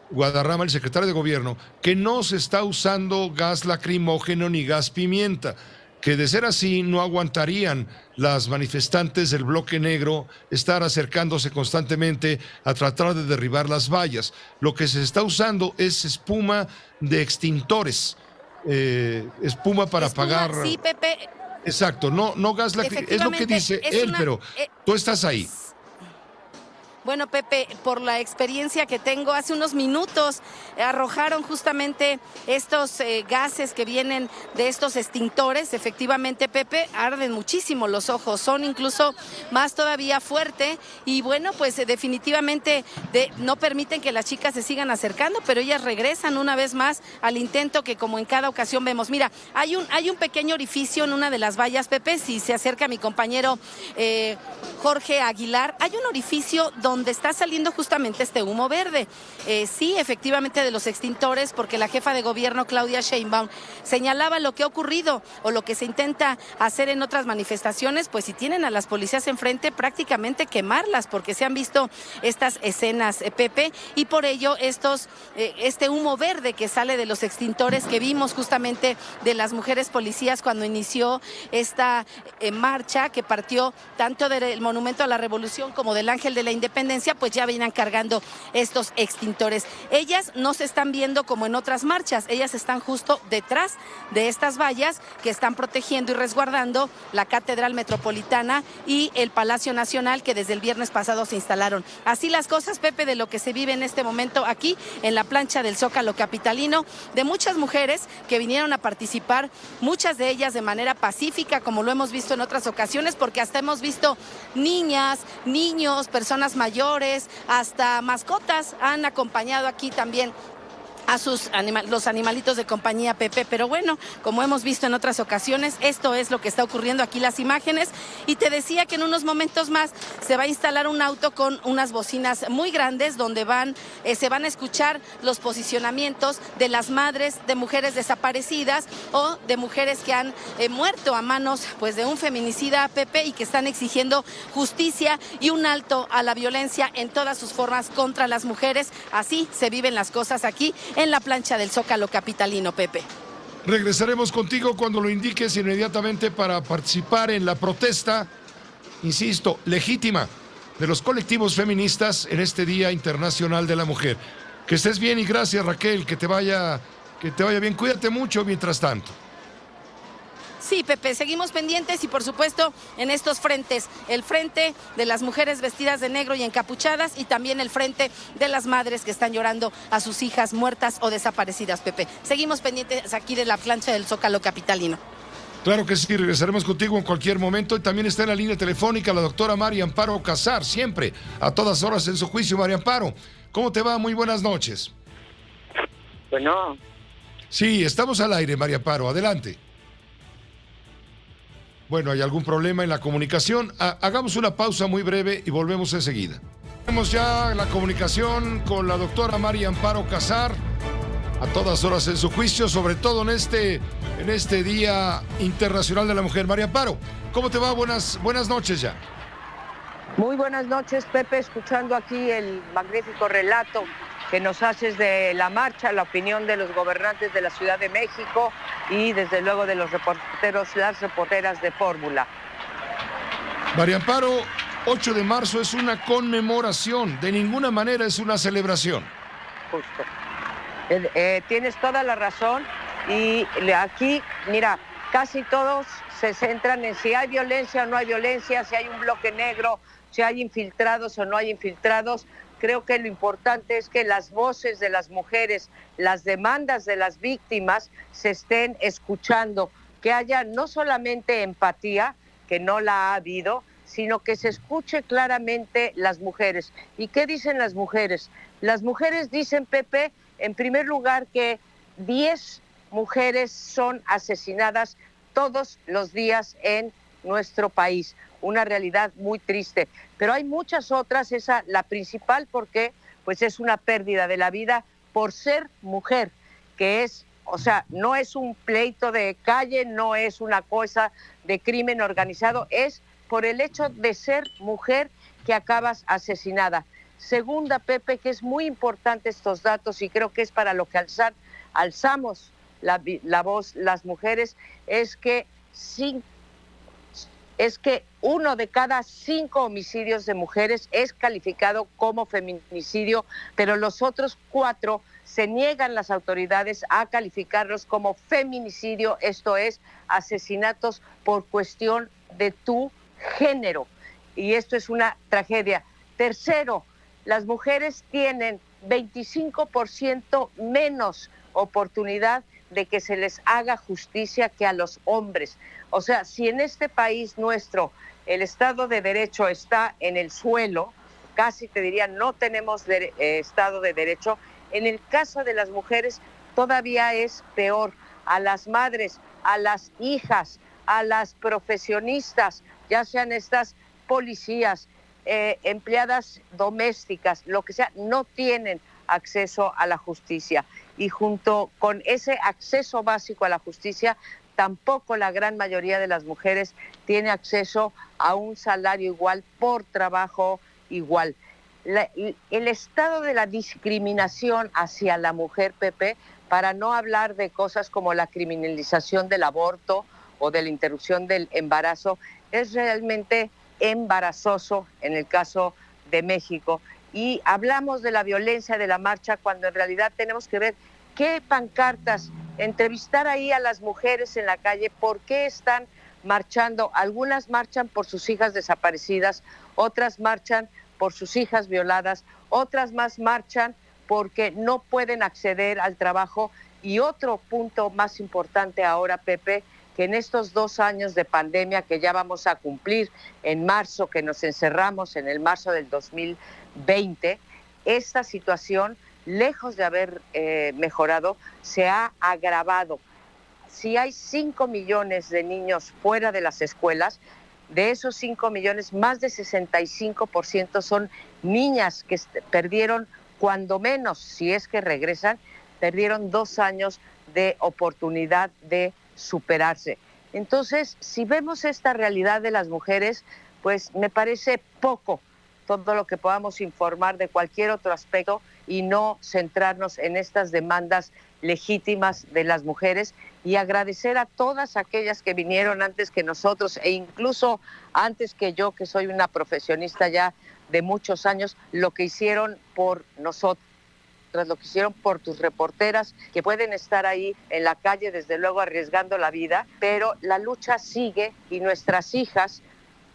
Guadarrama, el secretario de Gobierno, que no se está usando gas lacrimógeno ni gas pimienta, que de ser así no aguantarían las manifestantes del bloque negro estar acercándose constantemente a tratar de derribar las vallas. Lo que se está usando es espuma de extintores, espuma para apagar. Sí, Pepe. Exacto, no gas lacrimógeno, es lo que dice él, pero tú estás ahí. Bueno, Pepe, por la experiencia que tengo, hace unos minutos arrojaron justamente estos gases que vienen de estos extintores. Efectivamente, Pepe, arden muchísimo los ojos, son incluso más todavía fuerte, y bueno, pues definitivamente no permiten que las chicas se sigan acercando, pero ellas regresan una vez más al intento que como en cada ocasión vemos. Mira, hay un pequeño orificio en una de las vallas, Pepe, si se acerca mi compañero Jorge Aguilar, hay un orificio donde donde está saliendo justamente este humo verde. Sí, efectivamente de los extintores, porque la jefa de gobierno, Claudia Sheinbaum, señalaba lo que ha ocurrido o lo que se intenta hacer en otras manifestaciones, pues si tienen a las policías enfrente, prácticamente quemarlas, porque se han visto estas escenas, Pepe, y por ello este humo verde que sale de los extintores que vimos justamente de las mujeres policías cuando inició esta marcha que partió tanto del Monumento a la Revolución como del Ángel de la Independencia, pues ya venían cargando estos extintores. Ellas no se están viendo como en otras marchas, ellas están justo detrás de estas vallas que están protegiendo y resguardando la Catedral Metropolitana y el Palacio Nacional, que desde el viernes pasado se instalaron. Así las cosas, Pepe, de lo que se vive en este momento aquí en la plancha del Zócalo capitalino, de muchas mujeres que vinieron a participar, muchas de ellas de manera pacífica, como lo hemos visto en otras ocasiones, porque hasta hemos visto niñas, niños, personas mayores, hasta mascotas han acompañado aquí también a los animalitos de compañía, Pepe. Pero bueno, como hemos visto en otras ocasiones, esto es lo que está ocurriendo aquí, las imágenes. Y te decía que en unos momentos más se va a instalar un auto con unas bocinas muy grandes donde se van a escuchar los posicionamientos de las madres de mujeres desaparecidas o de mujeres que han muerto a manos pues de un feminicida, Pepe, y que están exigiendo justicia y un alto a la violencia en todas sus formas contra las mujeres. Así se viven las cosas aquí en la plancha del Zócalo capitalino, Pepe. Regresaremos contigo cuando lo indiques inmediatamente para participar en la protesta, insisto, legítima de los colectivos feministas en este Día Internacional de la Mujer. Que estés bien y gracias, Raquel, que te vaya bien. Cuídate mucho mientras tanto. Sí, Pepe, seguimos pendientes y por supuesto en estos frentes, el frente de las mujeres vestidas de negro y encapuchadas y también el frente de las madres que están llorando a sus hijas muertas o desaparecidas, Pepe. Seguimos pendientes aquí de la plancha del Zócalo capitalino. Claro que sí, regresaremos contigo en cualquier momento y también está en la línea telefónica la doctora María Amparo Casar, siempre, a todas horas en su juicio. María Amparo, ¿cómo te va? Muy buenas noches. Bueno. Sí, estamos al aire, María Amparo, adelante. Bueno, hay algún problema en la comunicación. Hagamos una pausa muy breve y volvemos enseguida. Tenemos ya la comunicación con la doctora María Amparo Casar, a todas horas en su juicio, sobre todo en este Día Internacional de la Mujer. María Amparo, ¿cómo te va? Buenas noches ya. Muy buenas noches, Pepe, escuchando aquí el magnífico relato que nos haces de la marcha, la opinión de los gobernantes de la Ciudad de México y desde luego de los reporteros, las reporteras de Fórmula. María Amparo, 8 de marzo es una conmemoración, de ninguna manera es una celebración. Justo. Tienes toda la razón y aquí, mira, casi todos se centran en si hay violencia o no hay violencia, si hay un bloque negro, si hay infiltrados o no hay infiltrados. Creo que lo importante es que las voces de las mujeres, las demandas de las víctimas se estén escuchando, que haya no solamente empatía, que no la ha habido, sino que se escuche claramente las mujeres. ¿Y qué dicen las mujeres? Las mujeres dicen, Pepe, en primer lugar, que 10 mujeres son asesinadas todos los días en nuestro país. Una realidad muy triste, pero hay muchas otras, esa la principal porque pues es una pérdida de la vida por ser mujer, que es, o sea, no es un pleito de calle, no es una cosa de crimen organizado, es por el hecho de ser mujer que acabas asesinada. Segunda, Pepe, que es muy importante estos datos y creo que es para lo que alzamos la voz las mujeres, es que 1 de cada 5 homicidios de mujeres es calificado como feminicidio, pero los otros 4 se niegan las autoridades a calificarlos como feminicidio, esto es, asesinatos por cuestión de tu género. Y esto es una tragedia. Tercero, las mujeres tienen 25% menos oportunidad de que se les haga justicia que a los hombres. O sea, si en este país nuestro el Estado de Derecho está en el suelo, casi te diría no tenemos Estado de Derecho, en el caso de las mujeres todavía es peor. A las madres, a las hijas, a las profesionistas, ya sean estas policías, empleadas domésticas, lo que sea, no tienen acceso a la justicia. Y junto con ese acceso básico a la justicia, tampoco la gran mayoría de las mujeres tiene acceso a un salario igual por trabajo igual. El estado de la discriminación hacia la mujer, Pepe, para no hablar de cosas como la criminalización del aborto o de la interrupción del embarazo, es realmente embarazoso en el caso de México. Y hablamos de la violencia de la marcha cuando en realidad tenemos que ver qué pancartas, entrevistar ahí a las mujeres en la calle, por qué están marchando. Algunas marchan por sus hijas desaparecidas, otras marchan por sus hijas violadas, otras más marchan porque no pueden acceder al trabajo. Y otro punto más importante ahora, Pepe, que en estos 2 años de pandemia que ya vamos a cumplir en marzo, que nos encerramos en el marzo del 2020, esta situación, lejos de haber mejorado, se ha agravado. Si hay 5 millones de niños fuera de las escuelas, de esos 5 millones, más de 65% son niñas que perdieron, cuando menos, si es que regresan, perdieron 2 años de oportunidad de superarse. Entonces, si vemos esta realidad de las mujeres, pues me parece poco todo lo que podamos informar de cualquier otro aspecto y no centrarnos en estas demandas legítimas de las mujeres, y agradecer a todas aquellas que vinieron antes que nosotros e incluso antes que yo, que soy una profesionista ya de muchos años, lo que hicieron por nosotros, lo que hicieron por tus reporteras, que pueden estar ahí en la calle, desde luego arriesgando la vida, pero la lucha sigue y nuestras hijas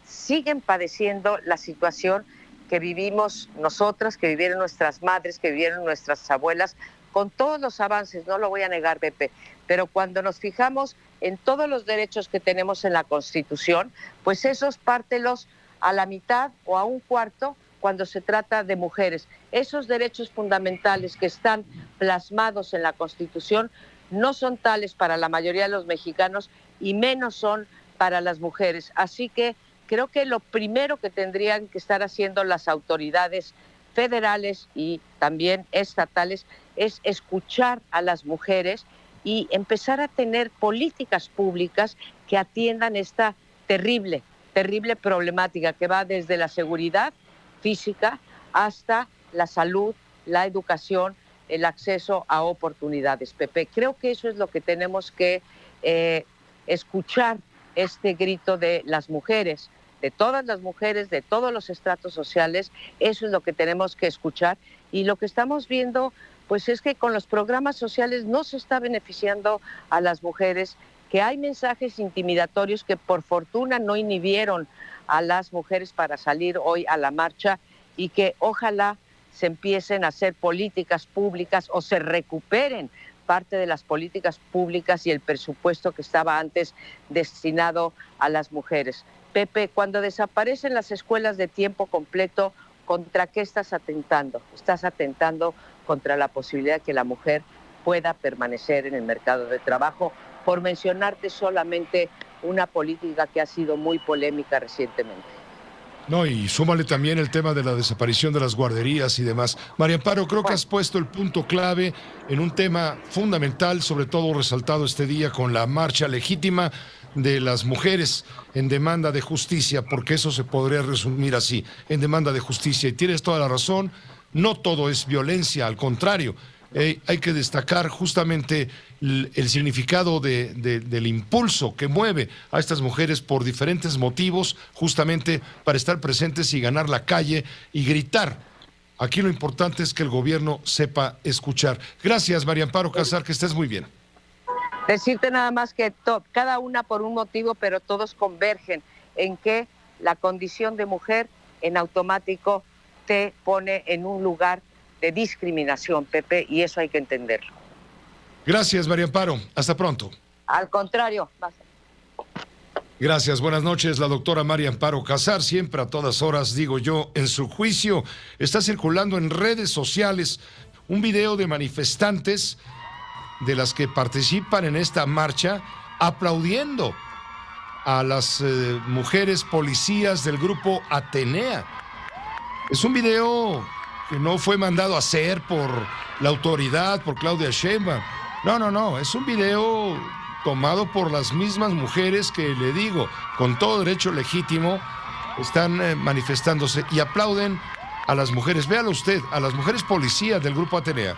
siguen padeciendo la situación que vivimos nosotras, que vivieron nuestras madres, que vivieron nuestras abuelas, con todos los avances, no lo voy a negar, Pepe, pero cuando nos fijamos en todos los derechos que tenemos en la Constitución, pues esos pártelos a la mitad o a un cuarto cuando se trata de mujeres. Esos derechos fundamentales que están plasmados en la Constitución no son tales para la mayoría de los mexicanos y menos son para las mujeres. Así que creo que lo primero que tendrían que estar haciendo las autoridades federales y también estatales es escuchar a las mujeres y empezar a tener políticas públicas que atiendan esta terrible problemática que va desde la seguridad física hasta la salud, la educación, el acceso a oportunidades, Pepe. Creo que eso es lo que tenemos que escuchar, este grito de las mujeres, de todas las mujeres, de todos los estratos sociales. Eso es lo que tenemos que escuchar, y lo que estamos viendo pues es que con los programas sociales no se está beneficiando a las mujeres, que hay mensajes intimidatorios que por fortuna no inhibieron a las mujeres para salir hoy a la marcha, y que ojalá se empiecen a hacer políticas públicas o se recuperen parte de las políticas públicas y el presupuesto que estaba antes destinado a las mujeres. Pepe, cuando desaparecen las escuelas de tiempo completo, ¿contra qué estás atentando? Estás atentando contra la posibilidad de que la mujer pueda permanecer en el mercado de trabajo, por mencionarte solamente una política que ha sido muy polémica recientemente. No, y súmale también el tema de la desaparición de las guarderías y demás. María Amparo, creo que has puesto el punto clave en un tema fundamental, sobre todo resaltado este día con la marcha legítima de las mujeres en demanda de justicia, porque eso se podría resumir así, en demanda de justicia. Y tienes toda la razón, no todo es violencia, al contrario. Hay que destacar justamente el significado del impulso que mueve a estas mujeres por diferentes motivos, justamente para estar presentes y ganar la calle y gritar. Aquí lo importante es que el gobierno sepa escuchar. Gracias, María Amparo Casar, que estés muy bien. Decirte nada más que cada una por un motivo, pero todos convergen en que la condición de mujer en automático te pone en un lugar de discriminación, Pepe, y eso hay que entenderlo. Gracias, María Amparo. Hasta pronto. Al contrario. Gracias, buenas noches. La doctora María Amparo Casar, siempre a todas horas, digo yo, en su juicio. Está circulando en redes sociales un video de manifestantes de las que participan en esta marcha aplaudiendo a las mujeres policías del grupo Atenea. Es un video que no fue mandado a hacer por la autoridad, por Claudia Sheinbaum. No, es un video tomado por las mismas mujeres que, le digo, con todo derecho legítimo, están manifestándose y aplauden a las mujeres. Véalo usted, a las mujeres policías del Grupo Atenea.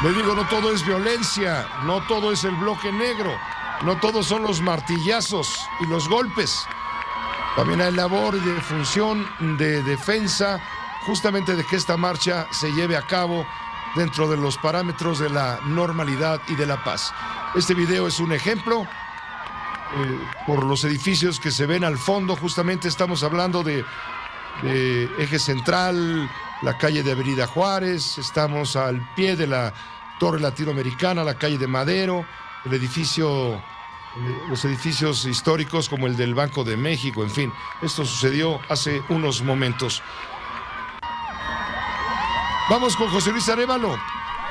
Le digo, no todo es violencia, no todo es el bloque negro, no todos son los martillazos y los golpes. También hay labor y de función de defensa justamente de que esta marcha se lleve a cabo dentro de los parámetros de la normalidad y de la paz. Este video es un ejemplo por los edificios que se ven al fondo. Justamente estamos hablando de Eje Central, la calle de Avenida Juárez, estamos al pie de la Torre Latinoamericana, la calle de Madero, el edificio, los edificios históricos como el del Banco de México, en fin, esto sucedió hace unos momentos. Vamos con José Luis Arévalo.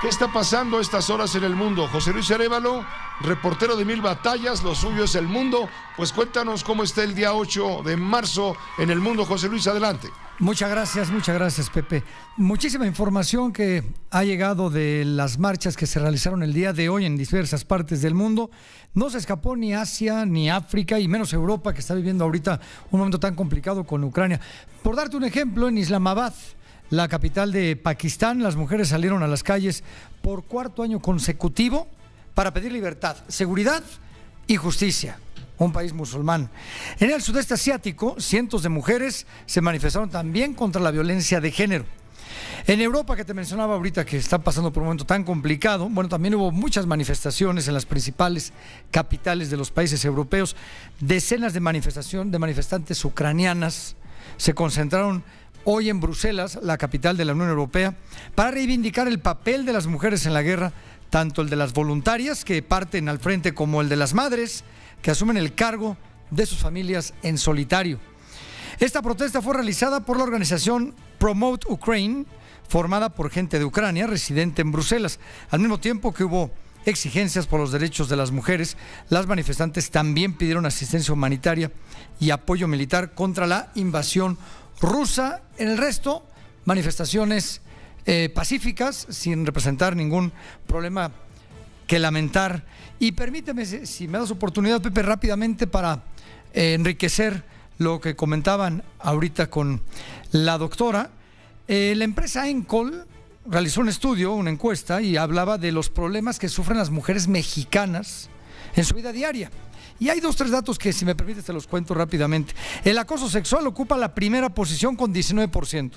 ¿Qué está pasando a estas horas en el mundo? José Luis Arévalo, reportero de 1000 batallas, lo suyo es el mundo. Pues cuéntanos cómo está el día 8 de marzo en el mundo. José Luis, adelante. Muchas gracias, Pepe. Muchísima información que ha llegado de las marchas que se realizaron el día de hoy en diversas partes del mundo. No se escapó ni Asia, ni África, y menos Europa, que está viviendo ahorita un momento tan complicado con Ucrania. Por darte un ejemplo, en Islamabad, la capital de Pakistán, las mujeres salieron a las calles por 4º año consecutivo para pedir libertad, seguridad y justicia. Un país musulmán. En el sudeste asiático, cientos de mujeres se manifestaron también contra la violencia de género. En Europa, que te mencionaba ahorita, que está pasando por un momento tan complicado, bueno, también hubo muchas manifestaciones en las principales capitales de los países europeos. Decenas de manifestantes ucranianas se concentraron hoy en Bruselas, la capital de la Unión Europea, para reivindicar el papel de las mujeres en la guerra, tanto el de las voluntarias que parten al frente como el de las madres que asumen el cargo de sus familias en solitario. Esta protesta fue realizada por la organización Promote Ukraine, formada por gente de Ucrania residente en Bruselas. Al mismo tiempo que hubo exigencias por los derechos de las mujeres, las manifestantes también pidieron asistencia humanitaria y apoyo militar contra la invasión rusa. En el resto, manifestaciones pacíficas, sin representar ningún problema que lamentar. Y permíteme, si me das oportunidad, Pepe, rápidamente para enriquecer lo que comentaban ahorita con la doctora. La empresa Encol realizó un estudio, una encuesta, y hablaba de los problemas que sufren las mujeres mexicanas en su vida diaria. Y hay 2 o 3 datos que, si me permites, te los cuento rápidamente. El acoso sexual ocupa la primera posición con 19%,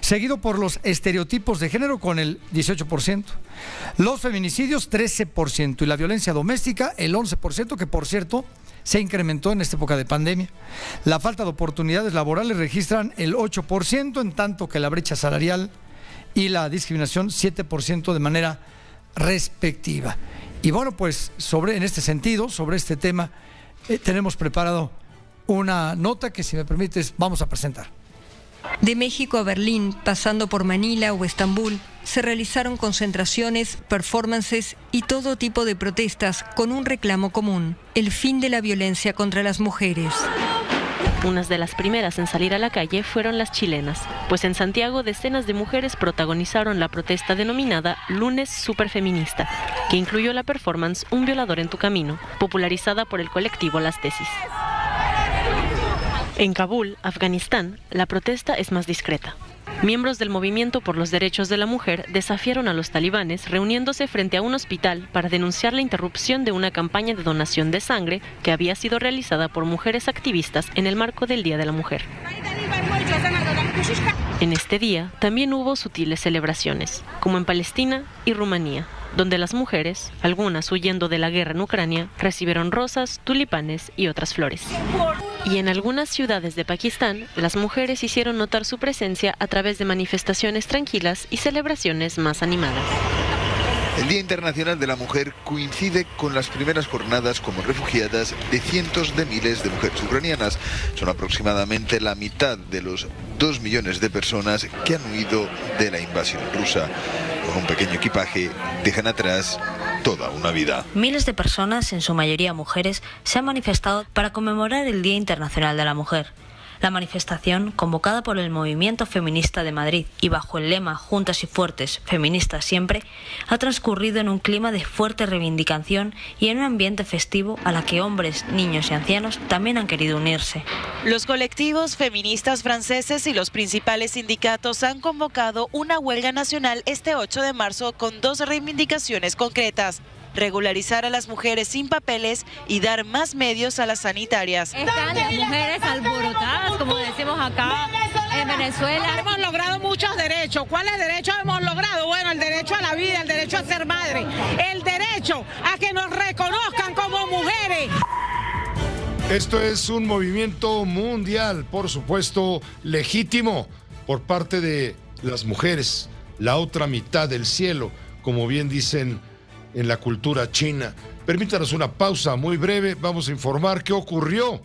seguido por los estereotipos de género con el 18%, los feminicidios 13% y la violencia doméstica el 11%, que por cierto se incrementó en esta época de pandemia. La falta de oportunidades laborales registran el 8%, en tanto que la brecha salarial y la discriminación 7% de manera respectiva. Y bueno, pues en este sentido, sobre este tema, tenemos preparado una nota que, si me permites, vamos a presentar. De México a Berlín, pasando por Manila o Estambul, se realizaron concentraciones, performances y todo tipo de protestas con un reclamo común: el fin de la violencia contra las mujeres. Unas de las primeras en salir a la calle fueron las chilenas, pues en Santiago decenas de mujeres protagonizaron la protesta denominada Lunes Superfeminista, que incluyó la performance Un violador en tu camino, popularizada por el colectivo Las Tesis. En Kabul, Afganistán, la protesta es más discreta. Miembros del movimiento por los derechos de la mujer desafiaron a los talibanes reuniéndose frente a un hospital para denunciar la interrupción de una campaña de donación de sangre que había sido realizada por mujeres activistas en el marco del Día de la Mujer. En este día también hubo sutiles celebraciones, como en Palestina y Rumanía, donde las mujeres, algunas huyendo de la guerra en Ucrania, recibieron rosas, tulipanes y otras flores. Y en algunas ciudades de Pakistán, las mujeres hicieron notar su presencia a través de manifestaciones tranquilas y celebraciones más animadas. El Día Internacional de la Mujer coincide con las primeras jornadas como refugiadas de cientos de miles de mujeres ucranianas. Son aproximadamente la mitad de los 2 millones de personas que han huido de la invasión rusa. Con un pequeño equipaje dejan atrás toda una vida. Miles de personas, en su mayoría mujeres, se han manifestado para conmemorar el Día Internacional de la Mujer. La manifestación, convocada por el Movimiento Feminista de Madrid y bajo el lema Juntas y Fuertes, Feministas Siempre, ha transcurrido en un clima de fuerte reivindicación y en un ambiente festivo a la que hombres, niños y ancianos también han querido unirse. Los colectivos feministas franceses y los principales sindicatos han convocado una huelga nacional este 8 de marzo con 2 reivindicaciones concretas: regularizar a las mujeres sin papeles y dar más medios a las sanitarias. Están las mujeres alborotadas, como decimos acá en Venezuela. Hemos logrado muchos derechos. ¿Cuáles derechos hemos logrado? Bueno, el derecho a la vida, el derecho a ser madre, el derecho a que nos reconozcan como mujeres. Esto es un movimiento mundial, por supuesto, legítimo por parte de las mujeres, la otra mitad del cielo, como bien dicen en la cultura china. Permítanos una pausa muy breve. Vamos a informar qué ocurrió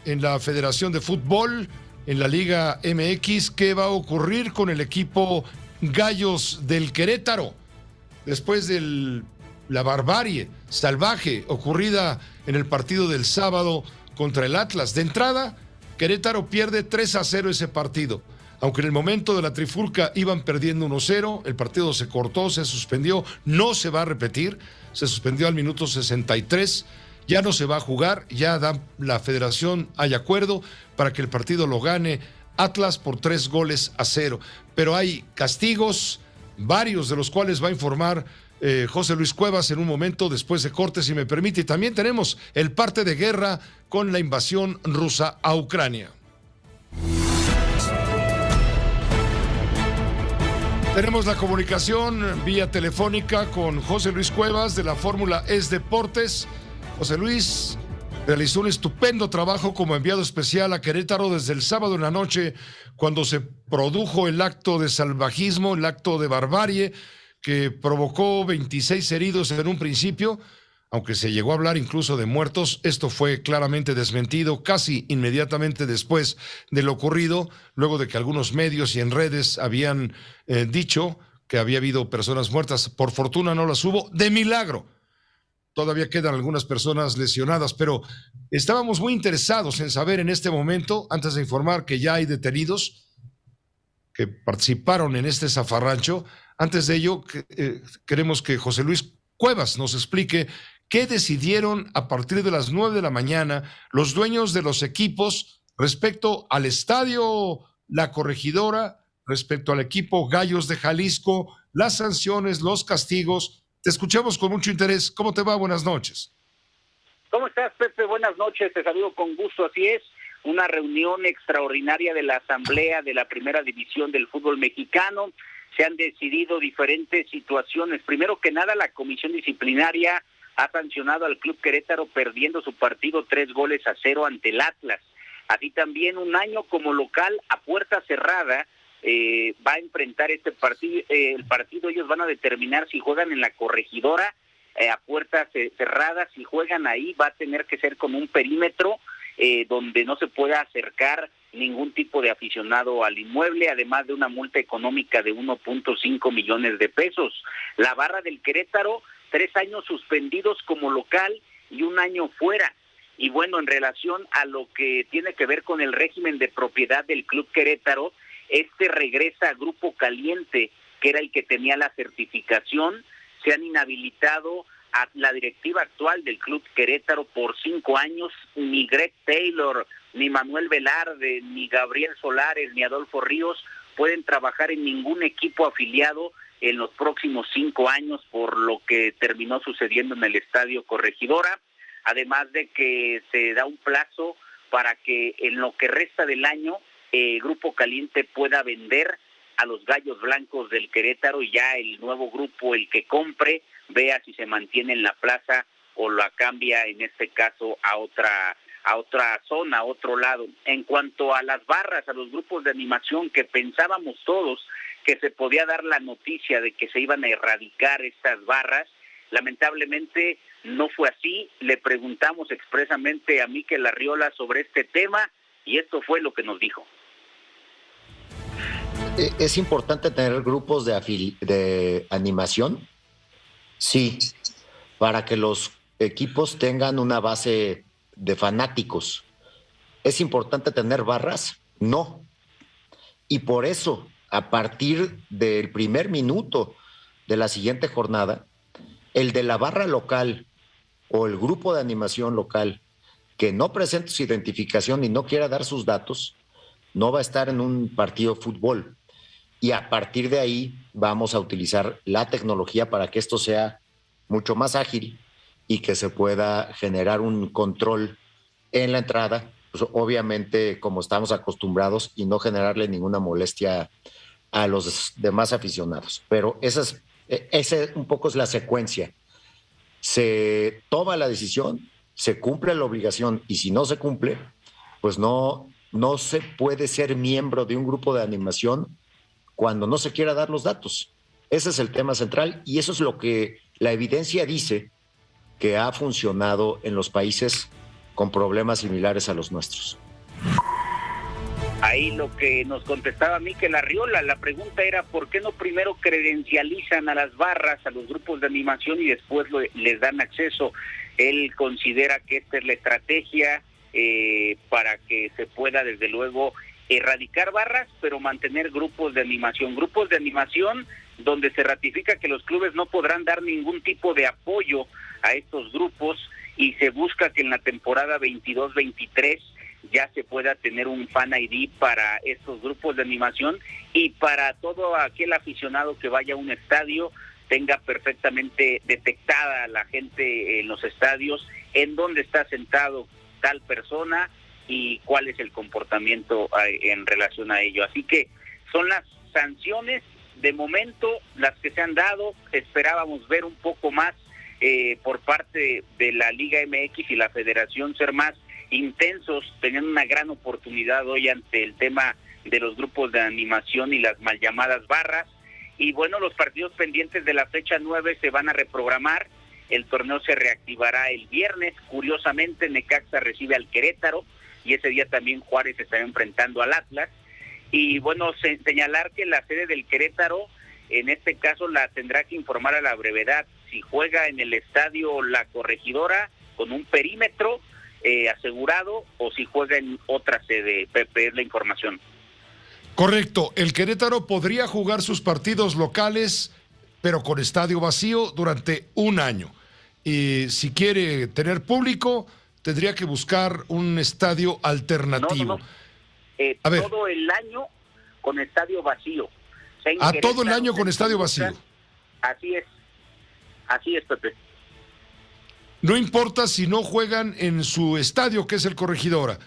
en la Federación de Fútbol, en la Liga MX, qué va a ocurrir con el equipo Gallos del Querétaro después de la barbarie salvaje ocurrida en el partido del sábado contra el Atlas. De entrada, Querétaro pierde 3-0 ese partido. Aunque en el momento de la trifulca iban perdiendo 1-0, el partido se cortó, se suspendió, no se va a repetir, se suspendió al minuto 63, ya no se va a jugar, ya la federación hay acuerdo para que el partido lo gane Atlas por 3-0. Pero hay castigos, varios de los cuales va a informar José Luis Cuevas en un momento después de corte, si me permite. Y también tenemos el parte de guerra con la invasión rusa a Ucrania. Tenemos la comunicación vía telefónica con José Luis Cuevas de la Fórmula ES Deportes. José Luis realizó un estupendo trabajo como enviado especial a Querétaro desde el sábado en la noche, cuando se produjo el acto de salvajismo, el acto de barbarie que provocó 26 heridos en un principio. Aunque se llegó a hablar incluso de muertos, esto fue claramente desmentido casi inmediatamente después de lo ocurrido, luego de que algunos medios y en redes habían dicho que había habido personas muertas. Por fortuna no las hubo, de milagro. Todavía quedan algunas personas lesionadas, pero estábamos muy interesados en saber en este momento, antes de informar que ya hay detenidos que participaron en este zafarrancho. Antes de ello, queremos que José Luis Cuevas nos explique qué decidieron a partir de las 9 de la mañana los dueños de los equipos respecto al estadio La Corregidora, respecto al equipo Gallos de Jalisco, las sanciones, los castigos. Te escuchamos con mucho interés. ¿Cómo te va? Buenas noches. ¿Cómo estás, Pepe? Buenas noches, te saludo con gusto. Así es, una reunión extraordinaria de la Asamblea de la Primera División del fútbol mexicano. Se han decidido diferentes situaciones. Primero que nada, la Comisión Disciplinaria ha sancionado al Club Querétaro perdiendo su partido 3-0 ante el Atlas. Así también, un año como local a puerta cerrada va a enfrentar este partido. El partido ellos van a determinar si juegan en La Corregidora a puertas cerradas. Si juegan ahí va a tener que ser con un perímetro donde no se pueda acercar ningún tipo de aficionado al inmueble, además de una multa económica de 1.5 millones de pesos. La barra del Querétaro, 3 años suspendidos como local y 1 año fuera. Y bueno, en relación a lo que tiene que ver con el régimen de propiedad del Club Querétaro, regresa a Grupo Caliente, que era el que tenía la certificación. Se han inhabilitado a la directiva actual del Club Querétaro por 5 años. Ni Greg Taylor, ni Manuel Velarde, ni Gabriel Solares, ni Adolfo Ríos pueden trabajar en ningún equipo afiliado en los próximos 5 años por lo que terminó sucediendo en el Estadio Corregidora, además de que se da un plazo para que en lo que resta del año Grupo Caliente pueda vender a los Gallos Blancos del Querétaro y ya el nuevo grupo, el que compre, vea si se mantiene en la plaza o la cambia, en este caso, a otra zona, a otro lado. En cuanto a las barras, a los grupos de animación, que pensábamos todos que se podía dar la noticia de que se iban a erradicar estas barras, lamentablemente no fue así. Le preguntamos expresamente a Mikel Arriola sobre este tema y esto fue lo que nos dijo. ¿Es importante tener grupos de animación? Sí, para que los equipos tengan una base de fanáticos. ¿Es importante tener barras? No. Y por eso, a partir del primer minuto de la siguiente jornada, el de la barra local o el grupo de animación local que no presente su identificación y no quiera dar sus datos, no va a estar en un partido de fútbol. Y a partir de ahí vamos a utilizar la tecnología para que esto sea mucho más ágil y que se pueda generar un control en la entrada, pues obviamente como estamos acostumbrados, y no generarle ninguna molestia a los demás aficionados. Pero esa un poco es la secuencia. Se toma la decisión, se cumple la obligación, y si no se cumple, pues no se puede ser miembro de un grupo de animación cuando no se quiera dar los datos. Ese es el tema central, y eso es lo que la evidencia dice que ha funcionado en los países con problemas similares a los nuestros. Ahí lo que nos contestaba Mikel Arriola, la pregunta era ¿por qué no primero credencializan a las barras, a los grupos de animación, y después les dan acceso? Él considera que esta es la estrategia para que se pueda desde luego erradicar barras, pero mantener grupos de animación donde se ratifica que los clubes no podrán dar ningún tipo de apoyo a estos grupos, y se busca que en la temporada 22-23 ya se pueda tener un fan ID para estos grupos de animación, y para todo aquel aficionado que vaya a un estadio tenga perfectamente detectada la gente en los estadios en dónde está sentado tal persona y cuál es el comportamiento en relación a ello. Así que son las sanciones de momento las que se han dado. Esperábamos ver un poco más por parte de la Liga MX y la Federación, ser más intensos, tenían una gran oportunidad hoy ante el tema de los grupos de animación y las mal llamadas barras. Y bueno, los partidos pendientes de la fecha 9 se van a reprogramar. El torneo se reactivará el viernes. Curiosamente, Necaxa recibe al Querétaro, y ese día también Juárez estará enfrentando al Atlas. Y bueno, señalar que la sede del Querétaro, en este caso, la tendrá que informar a la brevedad si juega en el estadio La Corregidora con un perímetro asegurado, o si juega en otra sede. Pepe, es la información. Correcto, el Querétaro podría jugar sus partidos locales, pero con estadio vacío durante un año. Y si quiere tener público, tendría que buscar un estadio alternativo. A ver. Todo el año con estadio vacío. Todo el año con estadio vacío. Así es, Pepe. No importa si no juegan en su estadio, que es el Corregidora.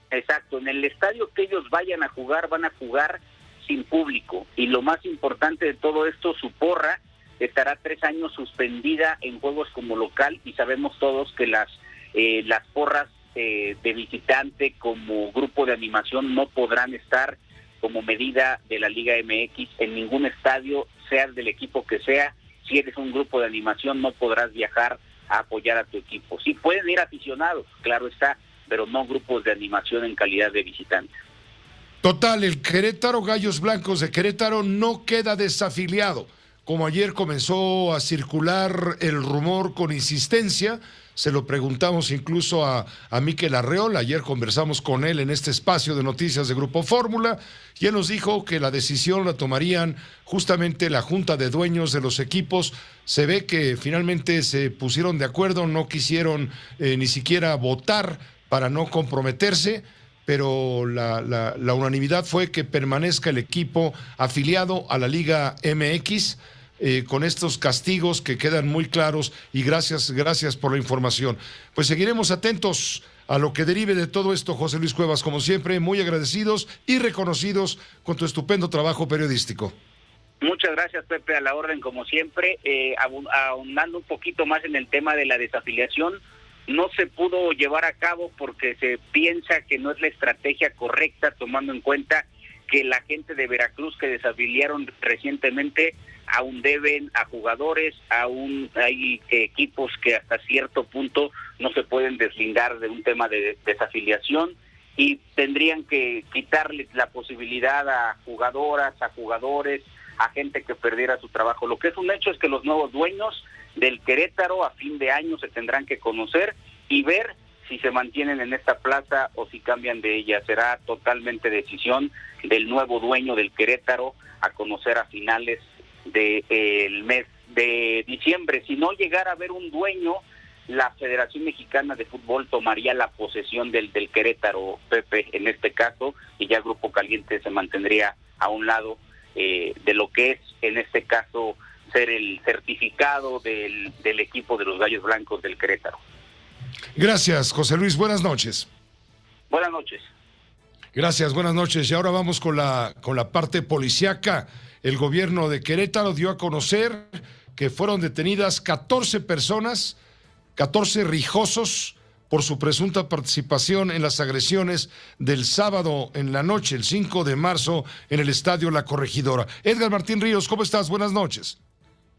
Exacto, en el estadio que ellos vayan a jugar, van a jugar sin público. Y lo más importante de todo esto, su porra estará 3 años suspendida en juegos como local, y sabemos todos que las porras de visitante como grupo de animación no podrán estar como medida de la Liga MX en ningún estadio, seas del equipo que sea. Si eres un grupo de animación, no podrás viajar a apoyar a tu equipo. Sí pueden ir aficionados, claro está, pero no grupos de animación en calidad de visitantes. Total, el Querétaro Gallos Blancos de Querétaro no queda desafiliado. Como ayer comenzó a circular el rumor con insistencia, se lo preguntamos incluso a Mikel Arriola. Ayer conversamos con él en este espacio de noticias de Grupo Fórmula, y él nos dijo que la decisión la tomarían justamente la junta de dueños de los equipos. Se ve que finalmente se pusieron de acuerdo, no quisieron ni siquiera votar para no comprometerse, pero la unanimidad fue que permanezca el equipo afiliado a la Liga MX, con estos castigos que quedan muy claros, y gracias por la información. Pues seguiremos atentos a lo que derive de todo esto, José Luis Cuevas, como siempre, muy agradecidos y reconocidos con tu estupendo trabajo periodístico. Muchas gracias, Pepe, a la orden como siempre. Ahondando un poquito más en el tema de la desafiliación, no se pudo llevar a cabo porque se piensa que no es la estrategia correcta, tomando en cuenta que la gente de Veracruz que desafiliaron recientemente aún deben a jugadores, aún hay equipos que hasta cierto punto no se pueden deslindar de un tema de desafiliación, y tendrían que quitarles la posibilidad a jugadoras, a jugadores, a gente que perdiera su trabajo. Lo que es un hecho es que los nuevos dueños del Querétaro a fin de año se tendrán que conocer y ver si se mantienen en esta plaza o si cambian de ella. Será totalmente decisión del nuevo dueño del Querétaro a conocer a finales del mes de diciembre. Si no llegara a haber un dueño, la Federación Mexicana de Fútbol tomaría la posesión del Querétaro, Pepe, en este caso, y ya Grupo Caliente se mantendría a un lado de lo que es, en este caso, ser el certificado del equipo de los Gallos Blancos del Querétaro. Gracias, José Luis. Buenas noches. Buenas noches. Gracias, buenas noches. Y ahora vamos con la parte policíaca. El gobierno de Querétaro dio a conocer que fueron detenidas 14 personas, 14 rijosos, por su presunta participación en las agresiones del sábado en la noche, el 5 de marzo, en el Estadio La Corregidora. Edgar Martín Ríos, ¿cómo estás? Buenas noches.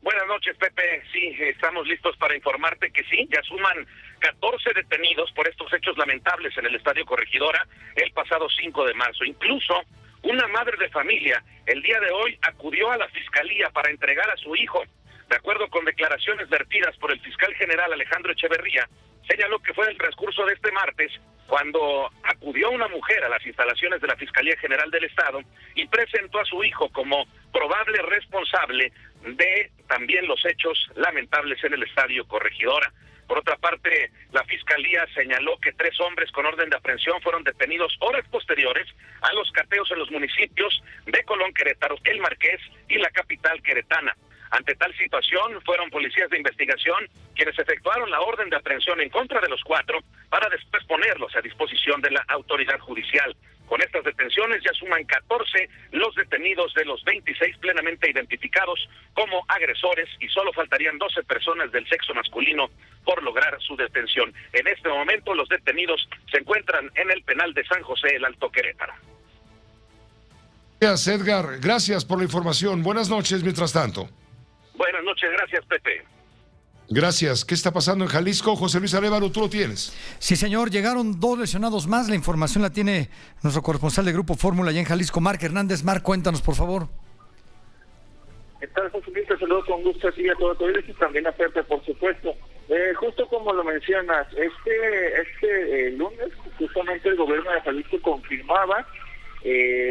Buenas noches, Pepe. Sí, estamos listos para informarte que sí, ya suman 14 detenidos por estos hechos lamentables en el Estadio Corregidora el pasado 5 de marzo. Incluso una madre de familia el día de hoy acudió a la fiscalía para entregar a su hijo. De acuerdo con declaraciones vertidas por el fiscal general Alejandro Echeverría, señaló que fue en el transcurso de este martes cuando acudió una mujer a las instalaciones de la Fiscalía General del Estado y presentó a su hijo como probable responsable de también los hechos lamentables en el Estadio Corregidora. Por otra parte, la Fiscalía señaló que 3 hombres con orden de aprehensión fueron detenidos horas posteriores a los cateos en los municipios de Colón, Querétaro, El Marqués y la capital queretana. Ante tal situación, fueron policías de investigación quienes efectuaron la orden de aprehensión en contra de los 4 para después ponerlos a disposición de la autoridad judicial. Con estas detenciones ya suman 14 los detenidos de los 26 plenamente identificados como agresores y solo faltarían 12 personas del sexo masculino por lograr su detención. En este momento los detenidos se encuentran en el penal de San José, el Alto Querétaro. Gracias, Edgar. Gracias por la información. Buenas noches, mientras tanto. Buenas noches, gracias, Pepe. Gracias. ¿Qué está pasando en Jalisco? José Luis Arévalo, tú lo tienes. Sí, señor. Llegaron 2 lesionados más. La información la tiene nuestro corresponsal de Grupo Fórmula allá en Jalisco, Marc Hernández. Marc, cuéntanos, por favor. ¿Qué tal, José Luis? Te saludo con gusto así a todo y también a Pepe, por supuesto. Justo como lo mencionas, este lunes, justamente el gobierno de Jalisco confirmaba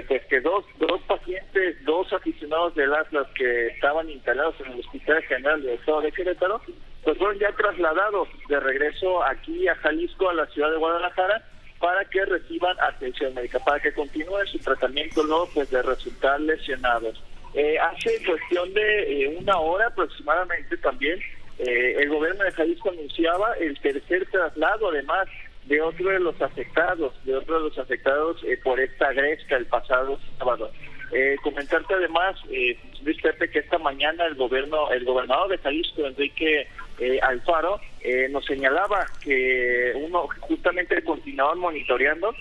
pues que dos pacientes, 2 aficionados del Atlas que estaban instalados en el Hospital General del Estado de Querétaro, pues fueron ya trasladados de regreso aquí a Jalisco, a la ciudad de Guadalajara, para que reciban atención médica, para que continúen su tratamiento luego pues de resultar lesionados. Hace cuestión de 1 hora aproximadamente también, el gobierno de Jalisco anunciaba el tercer traslado, además de otro de los afectados por esta gresca el pasado sábado. Comentarte además, Luis Pepe, que esta mañana el gobernador de Jalisco, Enrique Alfaro, nos señalaba que uno justamente continuaban monitoreando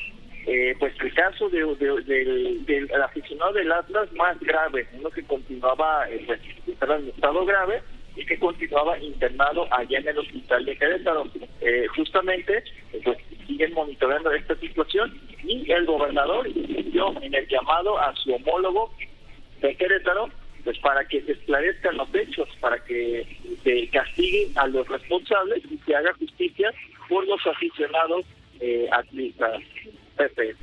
pues el caso del aficionado del Atlas más grave, uno que continuaba en estado grave y que continuaba internado allá en el hospital de Querétaro. Justamente pues siguen monitoreando esta situación y el gobernador dio en el llamado a su homólogo de Querétaro pues para que se esclarezcan los hechos, para que se castiguen a los responsables y se haga justicia por los aficionados atletas. Pepe.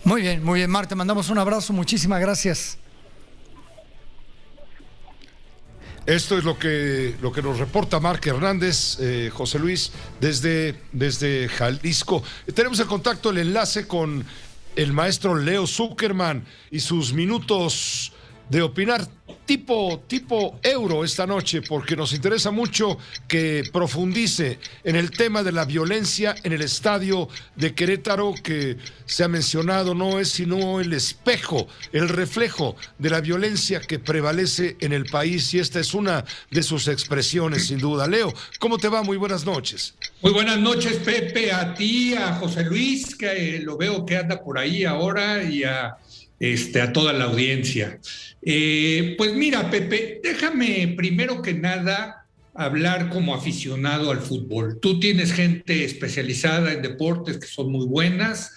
Muy bien, Marc, te mandamos un abrazo, muchísimas gracias. Esto es lo que nos reporta Marc Hernández, José Luis, desde Jalisco. Tenemos el contacto, el enlace con el maestro Leo Zuckerman y sus minutos de opinar tipo euro esta noche, porque nos interesa mucho que profundice en el tema de la violencia en el estadio de Querétaro, que se ha mencionado no es sino el espejo, el reflejo de la violencia que prevalece en el país, y esta es una de sus expresiones, sin duda. Leo, ¿cómo te va? Muy buenas noches. Muy buenas noches, Pepe, a ti, a José Luis, que lo veo que anda por ahí ahora, y a toda la audiencia. Pues mira, Pepe, déjame primero que nada hablar como aficionado al fútbol. Tú tienes gente especializada en deportes que son muy buenas.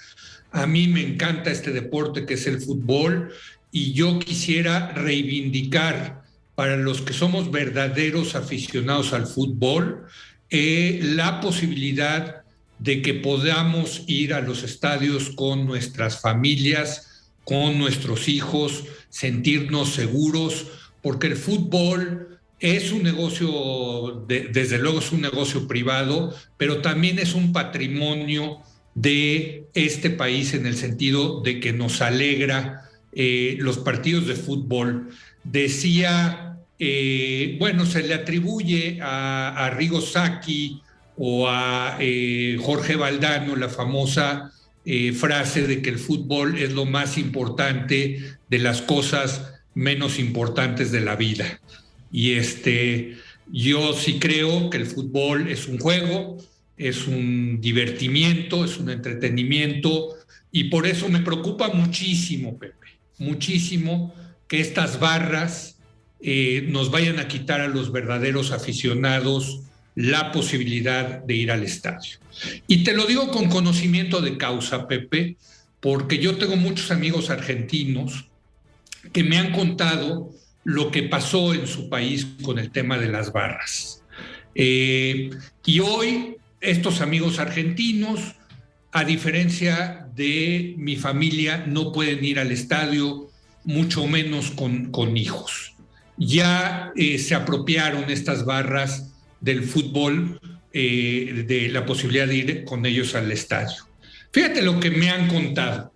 A mí me encanta este deporte que es el fútbol, y yo quisiera reivindicar para los que somos verdaderos aficionados al fútbol la posibilidad de que podamos ir a los estadios con nuestras familias, con nuestros hijos, sentirnos seguros, porque el fútbol es un negocio, desde luego es un negocio privado, pero también es un patrimonio de este país en el sentido de que nos alegra los partidos de fútbol. Decía, se le atribuye a Arrigo Sacchi o a Jorge Valdano la famosa frase de que el fútbol es lo más importante de las cosas menos importantes de la vida. Y yo sí creo que el fútbol es un juego, es un divertimiento, es un entretenimiento, y por eso me preocupa muchísimo, Pepe, muchísimo que estas barras nos vayan a quitar a los verdaderos aficionados la posibilidad de ir al estadio. Y te lo digo con conocimiento de causa, Pepe, porque yo tengo muchos amigos argentinos que me han contado lo que pasó en su país con el tema de las barras. Y hoy estos amigos argentinos, a diferencia de mi familia, no pueden ir al estadio, mucho menos con hijos. Ya se apropiaron estas barras del fútbol, de la posibilidad de ir con ellos al estadio. Fíjate lo que me han contado.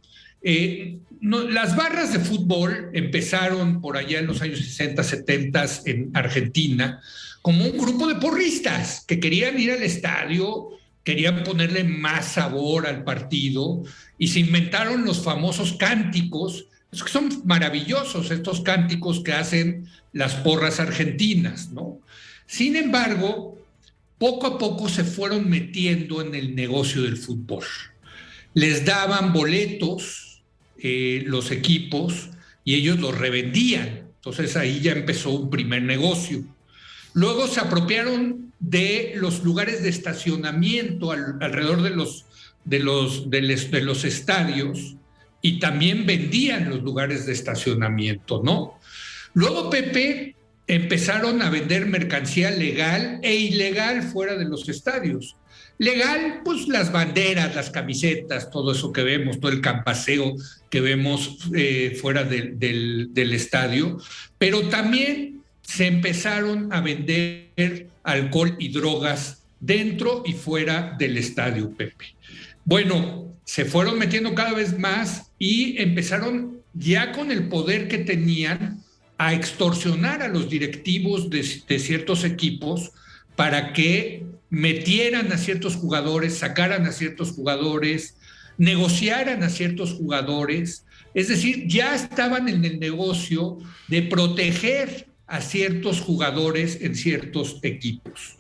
Las barras de fútbol empezaron por allá en los años 60, 70 en Argentina como un grupo de porristas que querían ir al estadio, querían ponerle más sabor al partido y se inventaron los famosos cánticos, que son maravillosos estos cánticos que hacen las porras argentinas, ¿no? Sin embargo, poco a poco se fueron metiendo en el negocio del fútbol. Les daban boletos los equipos y ellos los revendían. Entonces ahí ya empezó un primer negocio. Luego se apropiaron de los lugares de estacionamiento alrededor de los estadios y también vendían los lugares de estacionamiento, ¿no? Luego, Pepe, empezaron a vender mercancía legal e ilegal fuera de los estadios. Legal, pues las banderas, las camisetas, todo eso que vemos, todo el campaseo que vemos fuera del estadio, pero también se empezaron a vender alcohol y drogas dentro y fuera del estadio, Pepe. Bueno, se fueron metiendo cada vez más y empezaron ya con el poder que tenían a extorsionar a los directivos de ciertos equipos para que metieran a ciertos jugadores, sacaran a ciertos jugadores, negociaran a ciertos jugadores. Es decir, ya estaban en el negocio de proteger a ciertos jugadores en ciertos equipos.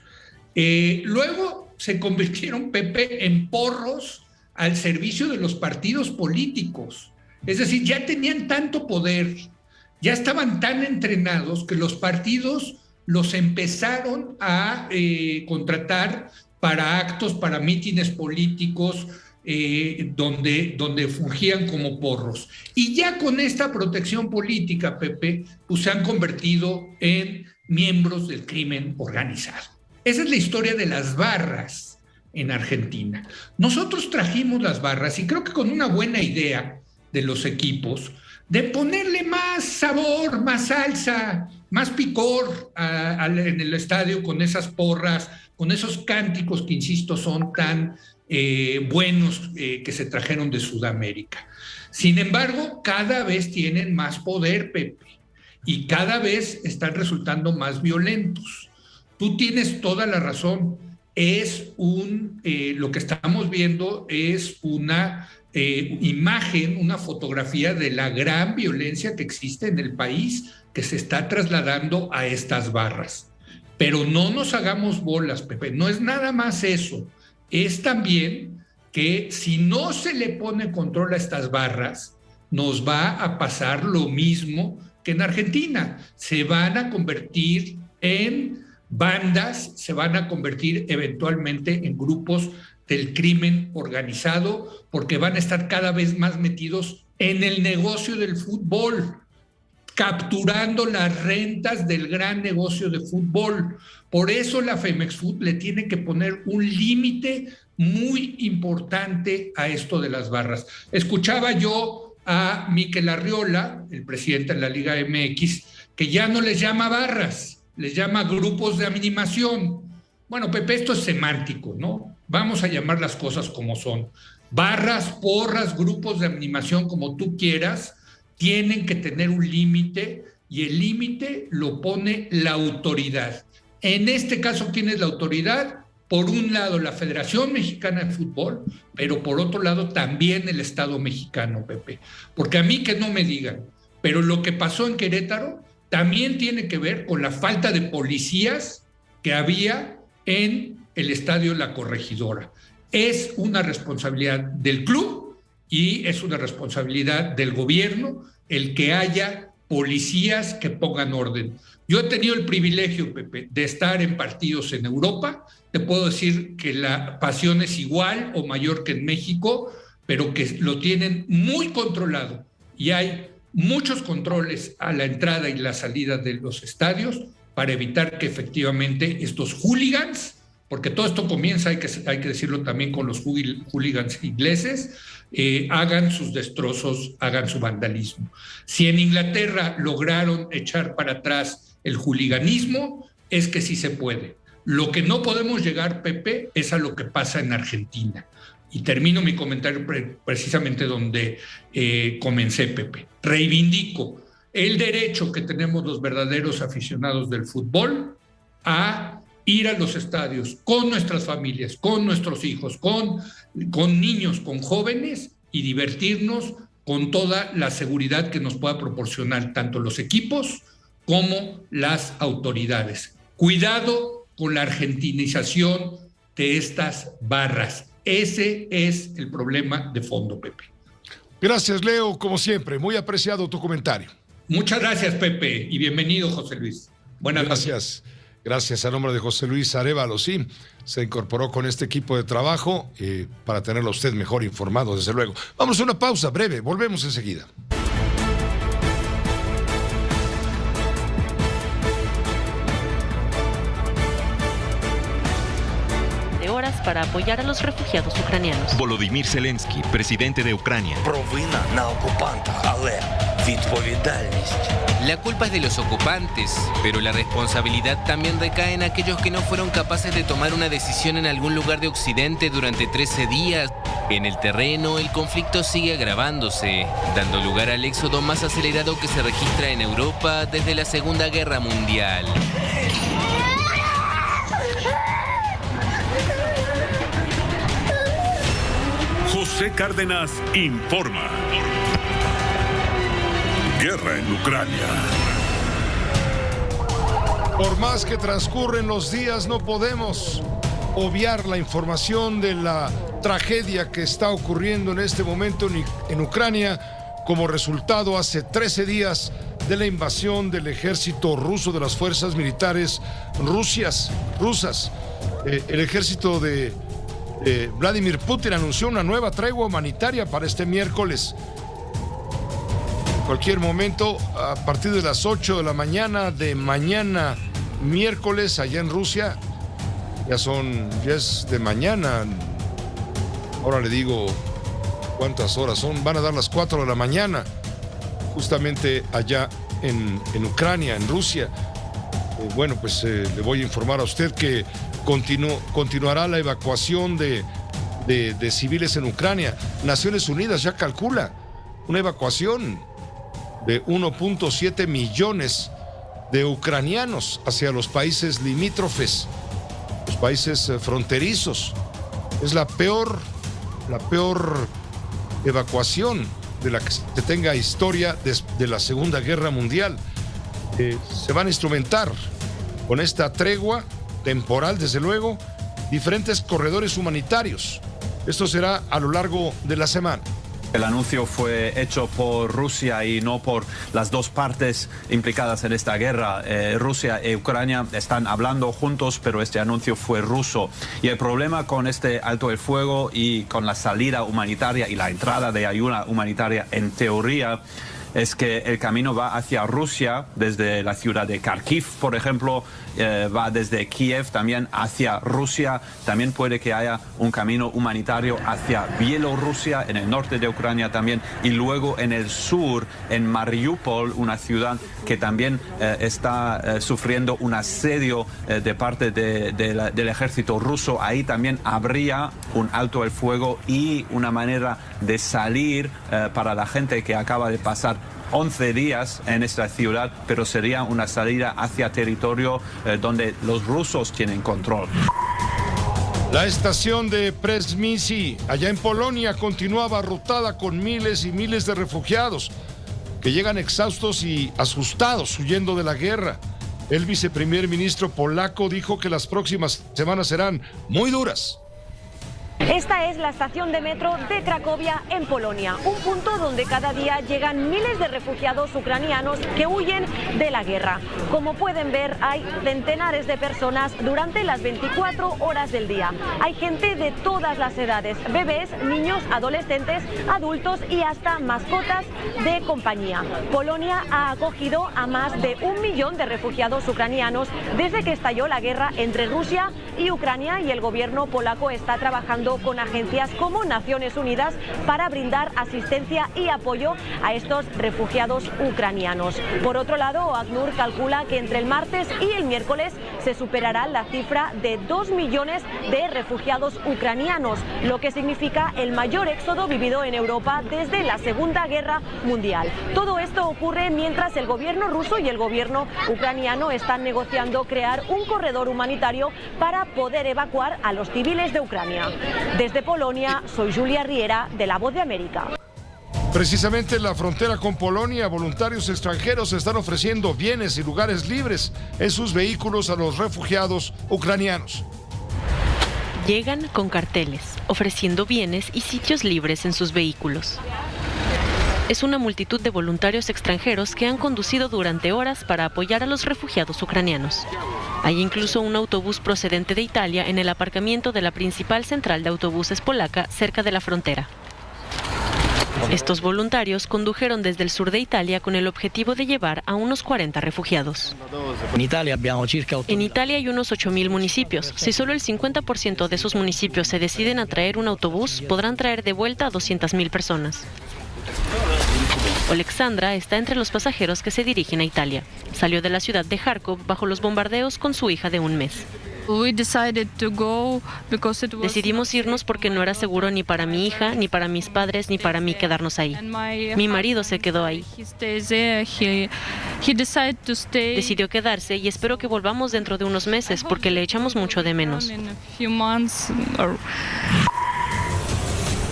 Luego se convirtieron, Pepe, en porros al servicio de los partidos políticos. Es decir, ya tenían tanto poder, ya estaban tan entrenados que los partidos los empezaron a contratar para actos, para mítines políticos, donde fungían como porros. Y ya con esta protección política, Pepe, pues se han convertido en miembros del crimen organizado. Esa es la historia de las barras en Argentina. Nosotros trajimos las barras y creo que con una buena idea de los equipos, de ponerle más sabor, más salsa, más picor en el estadio con esas porras, con esos cánticos que, insisto, son tan buenos que se trajeron de Sudamérica. Sin embargo, cada vez tienen más poder, Pepe, y cada vez están resultando más violentos. Tú tienes toda la razón. Lo que estamos viendo es una imagen, una fotografía de la gran violencia que existe en el país, que se está trasladando a estas barras. Pero no nos hagamos bolas, Pepe, no es nada más eso, es también que si no se le pone control a estas barras, nos va a pasar lo mismo que en Argentina. Se van a convertir en bandas, se van a convertir eventualmente en grupos del crimen organizado, porque van a estar cada vez más metidos en el negocio del fútbol. capturando las rentas del gran negocio de fútbol. Por eso la Femex-Food le tiene que poner un límite muy importante a esto de las barras. Escuchaba yo a Mikel Arriola, el presidente de la Liga MX, que ya no les llama barras, les llama grupos de animación. Bueno, Pepe, esto es semántico, ¿no? Vamos a llamar las cosas como son. Barras, porras, grupos de animación, como tú quieras, tienen que tener un límite, y el límite lo pone la autoridad. En este caso, ¿quién es la autoridad? Por un lado, la Federación Mexicana de Fútbol, pero por otro lado también el Estado mexicano, Pepe. Porque a mí que no me digan, pero lo que pasó en Querétaro también tiene que ver con la falta de policías que había en el Estadio La Corregidora. Es una responsabilidad del club y es una responsabilidad del gobierno el que haya policías que pongan orden. Yo he tenido el privilegio, Pepe, de estar en partidos en Europa. Te puedo decir que la pasión es igual o mayor que en México, pero que lo tienen muy controlado. Y hay muchos controles a la entrada y la salida de los estadios para evitar que efectivamente estos hooligans, porque todo esto comienza, hay que decirlo también, con los hooligans ingleses, hagan sus destrozos, hagan su vandalismo. Si en Inglaterra lograron echar para atrás el hooliganismo, es que sí se puede. Lo que no podemos llegar, Pepe, es a lo que pasa en Argentina. Y termino mi comentario precisamente donde comencé, Pepe. Reivindico el derecho que tenemos los verdaderos aficionados del fútbol a ir a los estadios con nuestras familias, con nuestros hijos, con niños, con jóvenes, y divertirnos con toda la seguridad que nos pueda proporcionar tanto los equipos como las autoridades. Cuidado con la argentinización de estas barras. Ese es el problema de fondo, Pepe. Gracias, Leo, como siempre. Muy apreciado tu comentario. Muchas gracias, Pepe, y bienvenido, José Luis. Buenas noches. Gracias a nombre de José Luis Arévalo, sí, se incorporó con este equipo de trabajo para tenerlo a usted mejor informado, desde luego. Vamos a una pausa breve, volvemos enseguida. Horas para apoyar a los refugiados ucranianos. Volodymyr Zelensky, presidente de Ucrania. La culpa es de los ocupantes, pero la responsabilidad también recae en aquellos que no fueron capaces de tomar una decisión en algún lugar de Occidente durante 13 días. En el terreno, el conflicto sigue agravándose, dando lugar al éxodo más acelerado que se registra en Europa desde la Segunda Guerra Mundial. José Cárdenas informa. Guerra en Ucrania. Por más que transcurren los días, no podemos obviar la información de la tragedia que está ocurriendo en este momento en Ucrania como resultado hace 13 días de la invasión del ejército ruso, de las fuerzas militares rusas. El ejército de Vladimir Putin anunció una nueva tregua humanitaria para este miércoles. En cualquier momento, a partir de las 8 de la mañana de mañana miércoles, allá en Rusia, ya es de mañana. Ahora le digo cuántas horas son. Van a dar las 4 de la mañana, justamente allá en Ucrania, en Rusia. Bueno, pues le voy a informar a usted que continuará la evacuación de civiles en Ucrania. Naciones Unidas ya calcula una evacuación de 1.7 millones de ucranianos hacia los países limítrofes, los países fronterizos. Es la peor evacuación de la que se tenga historia de la Segunda Guerra Mundial. Se van a instrumentar con esta tregua temporal, desde luego, diferentes corredores humanitarios. Esto será a lo largo de la semana. El anuncio fue hecho por Rusia y no por las dos partes implicadas en esta guerra. Rusia y Ucrania están hablando juntos, pero este anuncio fue ruso. Y el problema con este alto el fuego y con la salida humanitaria y la entrada de ayuda humanitaria, en teoría, es que el camino va hacia Rusia, desde la ciudad de Kharkiv, por ejemplo, va desde Kiev también hacia Rusia. También puede que haya un camino humanitario hacia Bielorrusia, en el norte de Ucrania también, y luego en el sur, en Mariupol, una ciudad que también está sufriendo un asedio de parte del ejército ruso. Ahí también habría un alto el fuego y una manera de salir para la gente que acaba de pasar 11 días en esta ciudad, pero sería una salida hacia territorio donde los rusos tienen control. La estación de Przemysl, allá en Polonia, continúa abarrotada con miles y miles de refugiados que llegan exhaustos y asustados huyendo de la guerra. El viceprimer ministro polaco dijo que las próximas semanas serán muy duras. Esta es la estación de metro de Cracovia, en Polonia, un punto donde cada día llegan miles de refugiados ucranianos que huyen de la guerra. Como pueden ver, hay centenares de personas durante las 24 horas del día. Hay gente de todas las edades, bebés, niños, adolescentes, adultos y hasta mascotas de compañía. Polonia ha acogido a más de 1 millón de refugiados ucranianos desde que estalló la guerra entre Rusia y Ucrania, y el gobierno polaco está trabajando con agencias como Naciones Unidas para brindar asistencia y apoyo a estos refugiados ucranianos. Por otro lado, ACNUR calcula que entre el martes y el miércoles se superará la cifra de 2 millones de refugiados ucranianos, lo que significa el mayor éxodo vivido en Europa desde la Segunda Guerra Mundial. Todo esto ocurre mientras el gobierno ruso y el gobierno ucraniano están negociando crear un corredor humanitario para poder evacuar a los civiles de Ucrania. Desde Polonia, soy Julia Riera, de La Voz de América. Precisamente en la frontera con Polonia, voluntarios extranjeros están ofreciendo bienes y lugares libres en sus vehículos a los refugiados ucranianos. Llegan con carteles, ofreciendo bienes y sitios libres en sus vehículos. Es una multitud de voluntarios extranjeros que han conducido durante horas para apoyar a los refugiados ucranianos. Hay incluso un autobús procedente de Italia en el aparcamiento de la principal central de autobuses polaca cerca de la frontera. Estos voluntarios condujeron desde el sur de Italia con el objetivo de llevar a unos 40 refugiados. En Italia hay unos 8.000 municipios. Si solo el 50% de esos municipios se deciden a traer un autobús, podrán traer de vuelta a 200.000 personas. Alexandra está entre los pasajeros que se dirigen a Italia. Salió de la ciudad de Kharkov bajo los bombardeos con su hija de 1 mes. Decidimos irnos porque no era seguro ni para mi hija, ni para mis padres, ni para mí quedarnos ahí. Mi marido se quedó ahí. Decidió quedarse y espero que volvamos dentro de unos meses porque le echamos mucho de menos.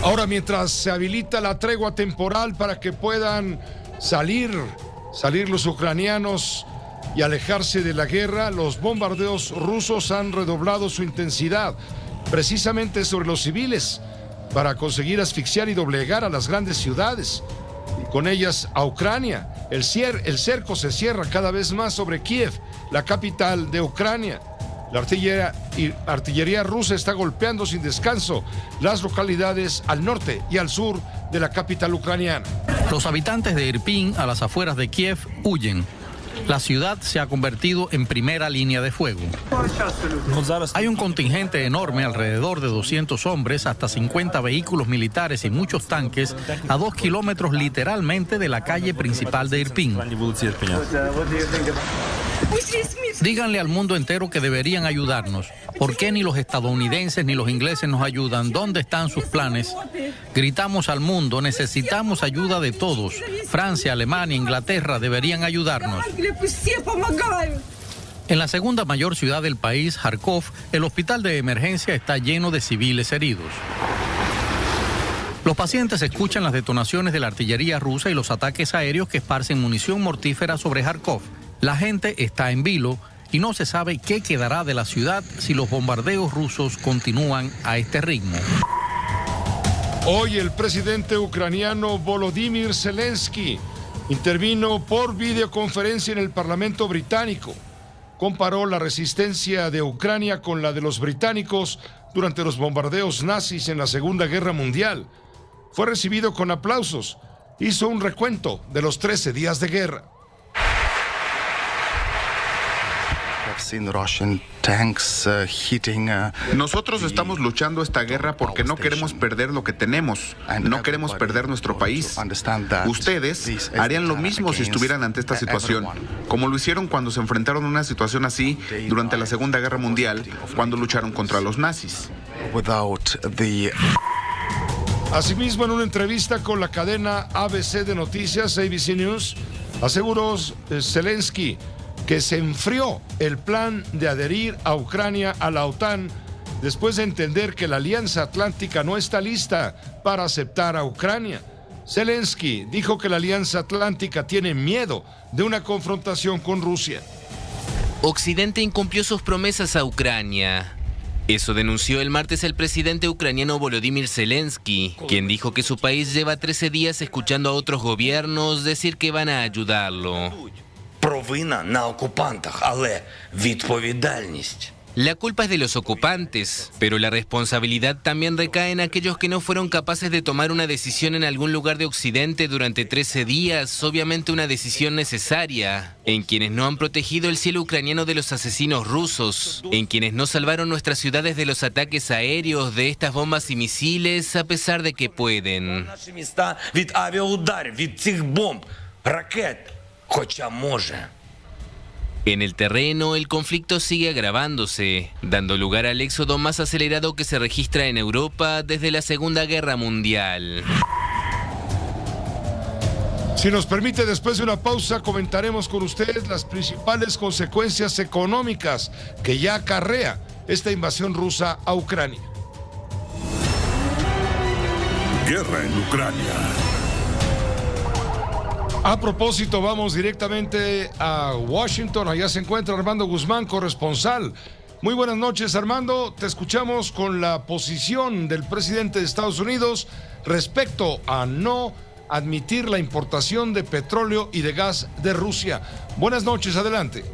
Ahora, mientras se habilita la tregua temporal para que puedan salir los ucranianos y alejarse de la guerra, los bombardeos rusos han redoblado su intensidad, precisamente sobre los civiles, para conseguir asfixiar y doblegar a las grandes ciudades, y con ellas a Ucrania. El cerco se cierra cada vez más sobre Kiev, la capital de Ucrania. La artillería rusa está golpeando sin descanso las localidades al norte y al sur de la capital ucraniana. Los habitantes de Irpin, a las afueras de Kiev, huyen. La ciudad se ha convertido en primera línea de fuego. Hay un contingente enorme, alrededor de 200 hombres, hasta 50 vehículos militares y muchos tanques, a 2 kilómetros literalmente de la calle principal de Irpin. Díganle al mundo entero que deberían ayudarnos. ¿Por qué ni los estadounidenses ni los ingleses nos ayudan? ¿Dónde están sus planes? Gritamos al mundo, necesitamos ayuda de todos. Francia, Alemania, Inglaterra deberían ayudarnos. En la segunda mayor ciudad del país, Kharkov, el hospital de emergencia está lleno de civiles heridos. Los pacientes escuchan las detonaciones de la artillería rusa y los ataques aéreos que esparcen munición mortífera sobre Kharkov. La gente está en vilo y no se sabe qué quedará de la ciudad si los bombardeos rusos continúan a este ritmo. Hoy el presidente ucraniano Volodymyr Zelensky intervino por videoconferencia en el Parlamento británico. Comparó la resistencia de Ucrania con la de los británicos durante los bombardeos nazis en la Segunda Guerra Mundial. Fue recibido con aplausos hizo un recuento de los 13 días de guerra. Nosotros estamos luchando esta guerra porque no queremos perder lo que tenemos, no queremos perder nuestro país. Ustedes harían lo mismo si estuvieran ante esta situación, como lo hicieron cuando se enfrentaron a una situación así durante la Segunda Guerra Mundial, cuando lucharon contra los nazis. Asimismo, en una entrevista con la cadena ABC de noticias, ABC News, aseguró Zelensky que se enfrió el plan de adherir a Ucrania a la OTAN después de entender que la Alianza Atlántica no está lista para aceptar a Ucrania. Zelensky dijo que la Alianza Atlántica tiene miedo de una confrontación con Rusia. Occidente incumplió sus promesas a Ucrania. Eso denunció el martes el presidente ucraniano Volodymyr Zelensky, quien dijo que su país lleva 13 días escuchando a otros gobiernos decir que van a ayudarlo. La culpa es de los ocupantes, pero la responsabilidad también recae en aquellos que no fueron capaces de tomar una decisión en algún lugar de Occidente durante 13 días, obviamente una decisión necesaria, en quienes no han protegido el cielo ucraniano de los asesinos rusos, en quienes no salvaron nuestras ciudades de los ataques aéreos, de estas bombas y misiles, a pesar de que pueden. En el terreno, el conflicto sigue agravándose, dando lugar al éxodo más acelerado que se registra en Europa desde la Segunda Guerra Mundial. Si nos permite, después de una pausa, comentaremos con ustedes las principales consecuencias económicas que ya acarrea esta invasión rusa a Ucrania. Guerra en Ucrania. A propósito, vamos directamente a Washington. Allá se encuentra Armando Guzmán, corresponsal. Muy buenas noches, Armando. Te escuchamos con la posición del presidente de Estados Unidos respecto a no admitir la importación de petróleo y de gas de Rusia. Buenas noches, adelante.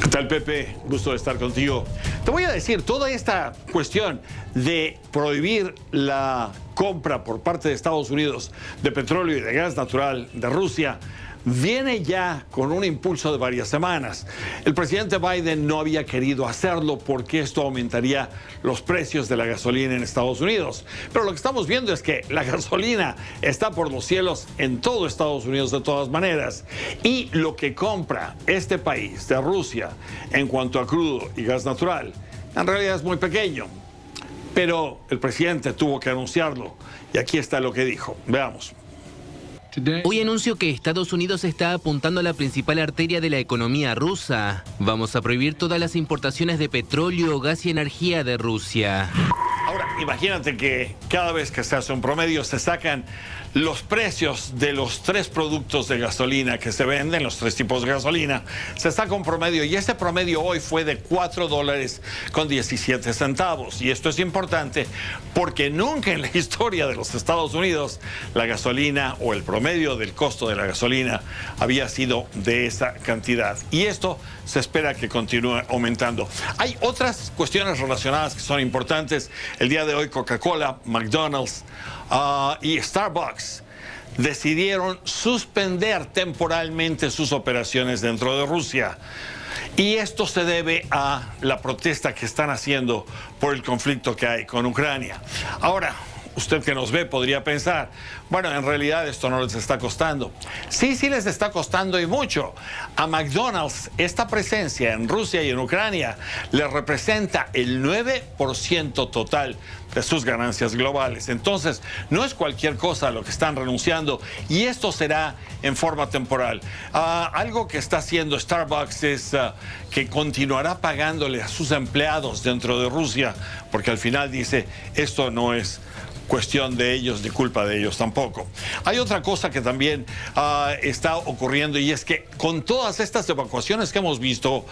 ¿Qué tal, Pepe? Gusto de estar contigo. Te voy a decir, toda esta cuestión de prohibir la compra por parte de Estados Unidos de petróleo y de gas natural de Rusia viene ya con un impulso de varias semanas. El presidente Biden no había querido hacerlo porque esto aumentaría los precios de la gasolina en Estados Unidos. Pero lo que estamos viendo es que la gasolina está por los cielos en todo Estados Unidos de todas maneras. Y lo que compra este país de Rusia en cuanto a crudo y gas natural, en realidad es muy pequeño. Pero el presidente tuvo que anunciarlo. Y aquí está lo que dijo. Veamos. Hoy anuncio que Estados Unidos está apuntando a la principal arteria de la economía rusa. Vamos a prohibir todas las importaciones de petróleo, gas y energía de Rusia. Ahora, imagínate que cada vez que se hace un promedio se sacan los precios de los 3 productos de gasolina que se venden, los 3 tipos de gasolina, se saca un promedio y este promedio hoy fue de $4.17. Y esto es importante porque nunca en la historia de los Estados Unidos la gasolina o el promedio del costo de la gasolina había sido de esa cantidad. Y esto se espera que continúe aumentando. Hay otras cuestiones relacionadas que son importantes. El día de hoy Coca-Cola, McDonald's y Starbucks decidieron suspender temporalmente sus operaciones dentro de Rusia. Y esto se debe a la protesta que están haciendo por el conflicto que hay con Ucrania. Ahora, usted que nos ve podría pensar, bueno, en realidad esto no les está costando. Sí, sí les está costando y mucho. A McDonald's esta presencia en Rusia y en Ucrania le representa el 9% total de sus ganancias globales. Entonces, no es cualquier cosa a lo que están renunciando y esto será en forma temporal. Algo que está haciendo Starbucks es que continuará pagándole a sus empleados dentro de Rusia, porque al final dice, esto no es cuestión de ellos, ni culpa de ellos tampoco. Hay otra cosa que también está ocurriendo y es que con todas estas evacuaciones que hemos visto,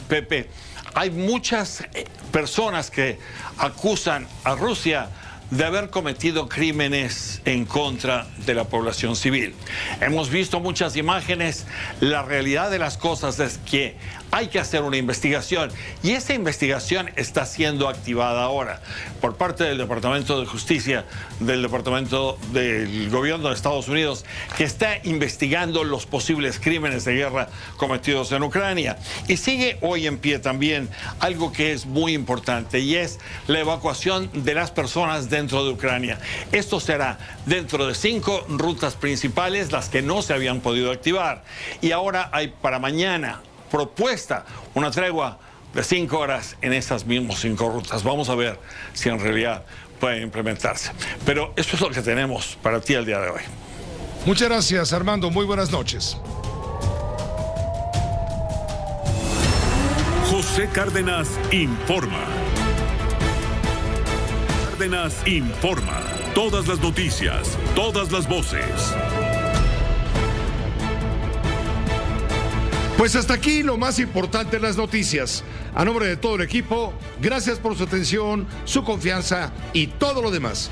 Pepe, hay muchas personas que acusan a Rusia de haber cometido crímenes en contra de la población civil. Hemos visto muchas imágenes. La realidad de las cosas es que hay que hacer una investigación. Y esa investigación está siendo activada ahora por parte del Departamento de Justicia, del Departamento del Gobierno de Estados Unidos, que está investigando los posibles crímenes de guerra cometidos en Ucrania. Y sigue hoy en pie también algo que es muy importante, y es la evacuación de las personas dentro de Ucrania. Esto será dentro de 5 rutas principales, las que no se habían podido activar. Y ahora hay para mañana propuesta una tregua de 5 horas en esas mismas 5 rutas. Vamos a ver si en realidad puede implementarse. Pero eso es lo que tenemos para ti el día de hoy. Muchas gracias, Armando. Muy buenas noches. José Cárdenas informa. Cárdenas informa. Todas las noticias, todas las voces. Pues hasta aquí lo más importante en las noticias. A nombre de todo el equipo, gracias por su atención, su confianza y todo lo demás.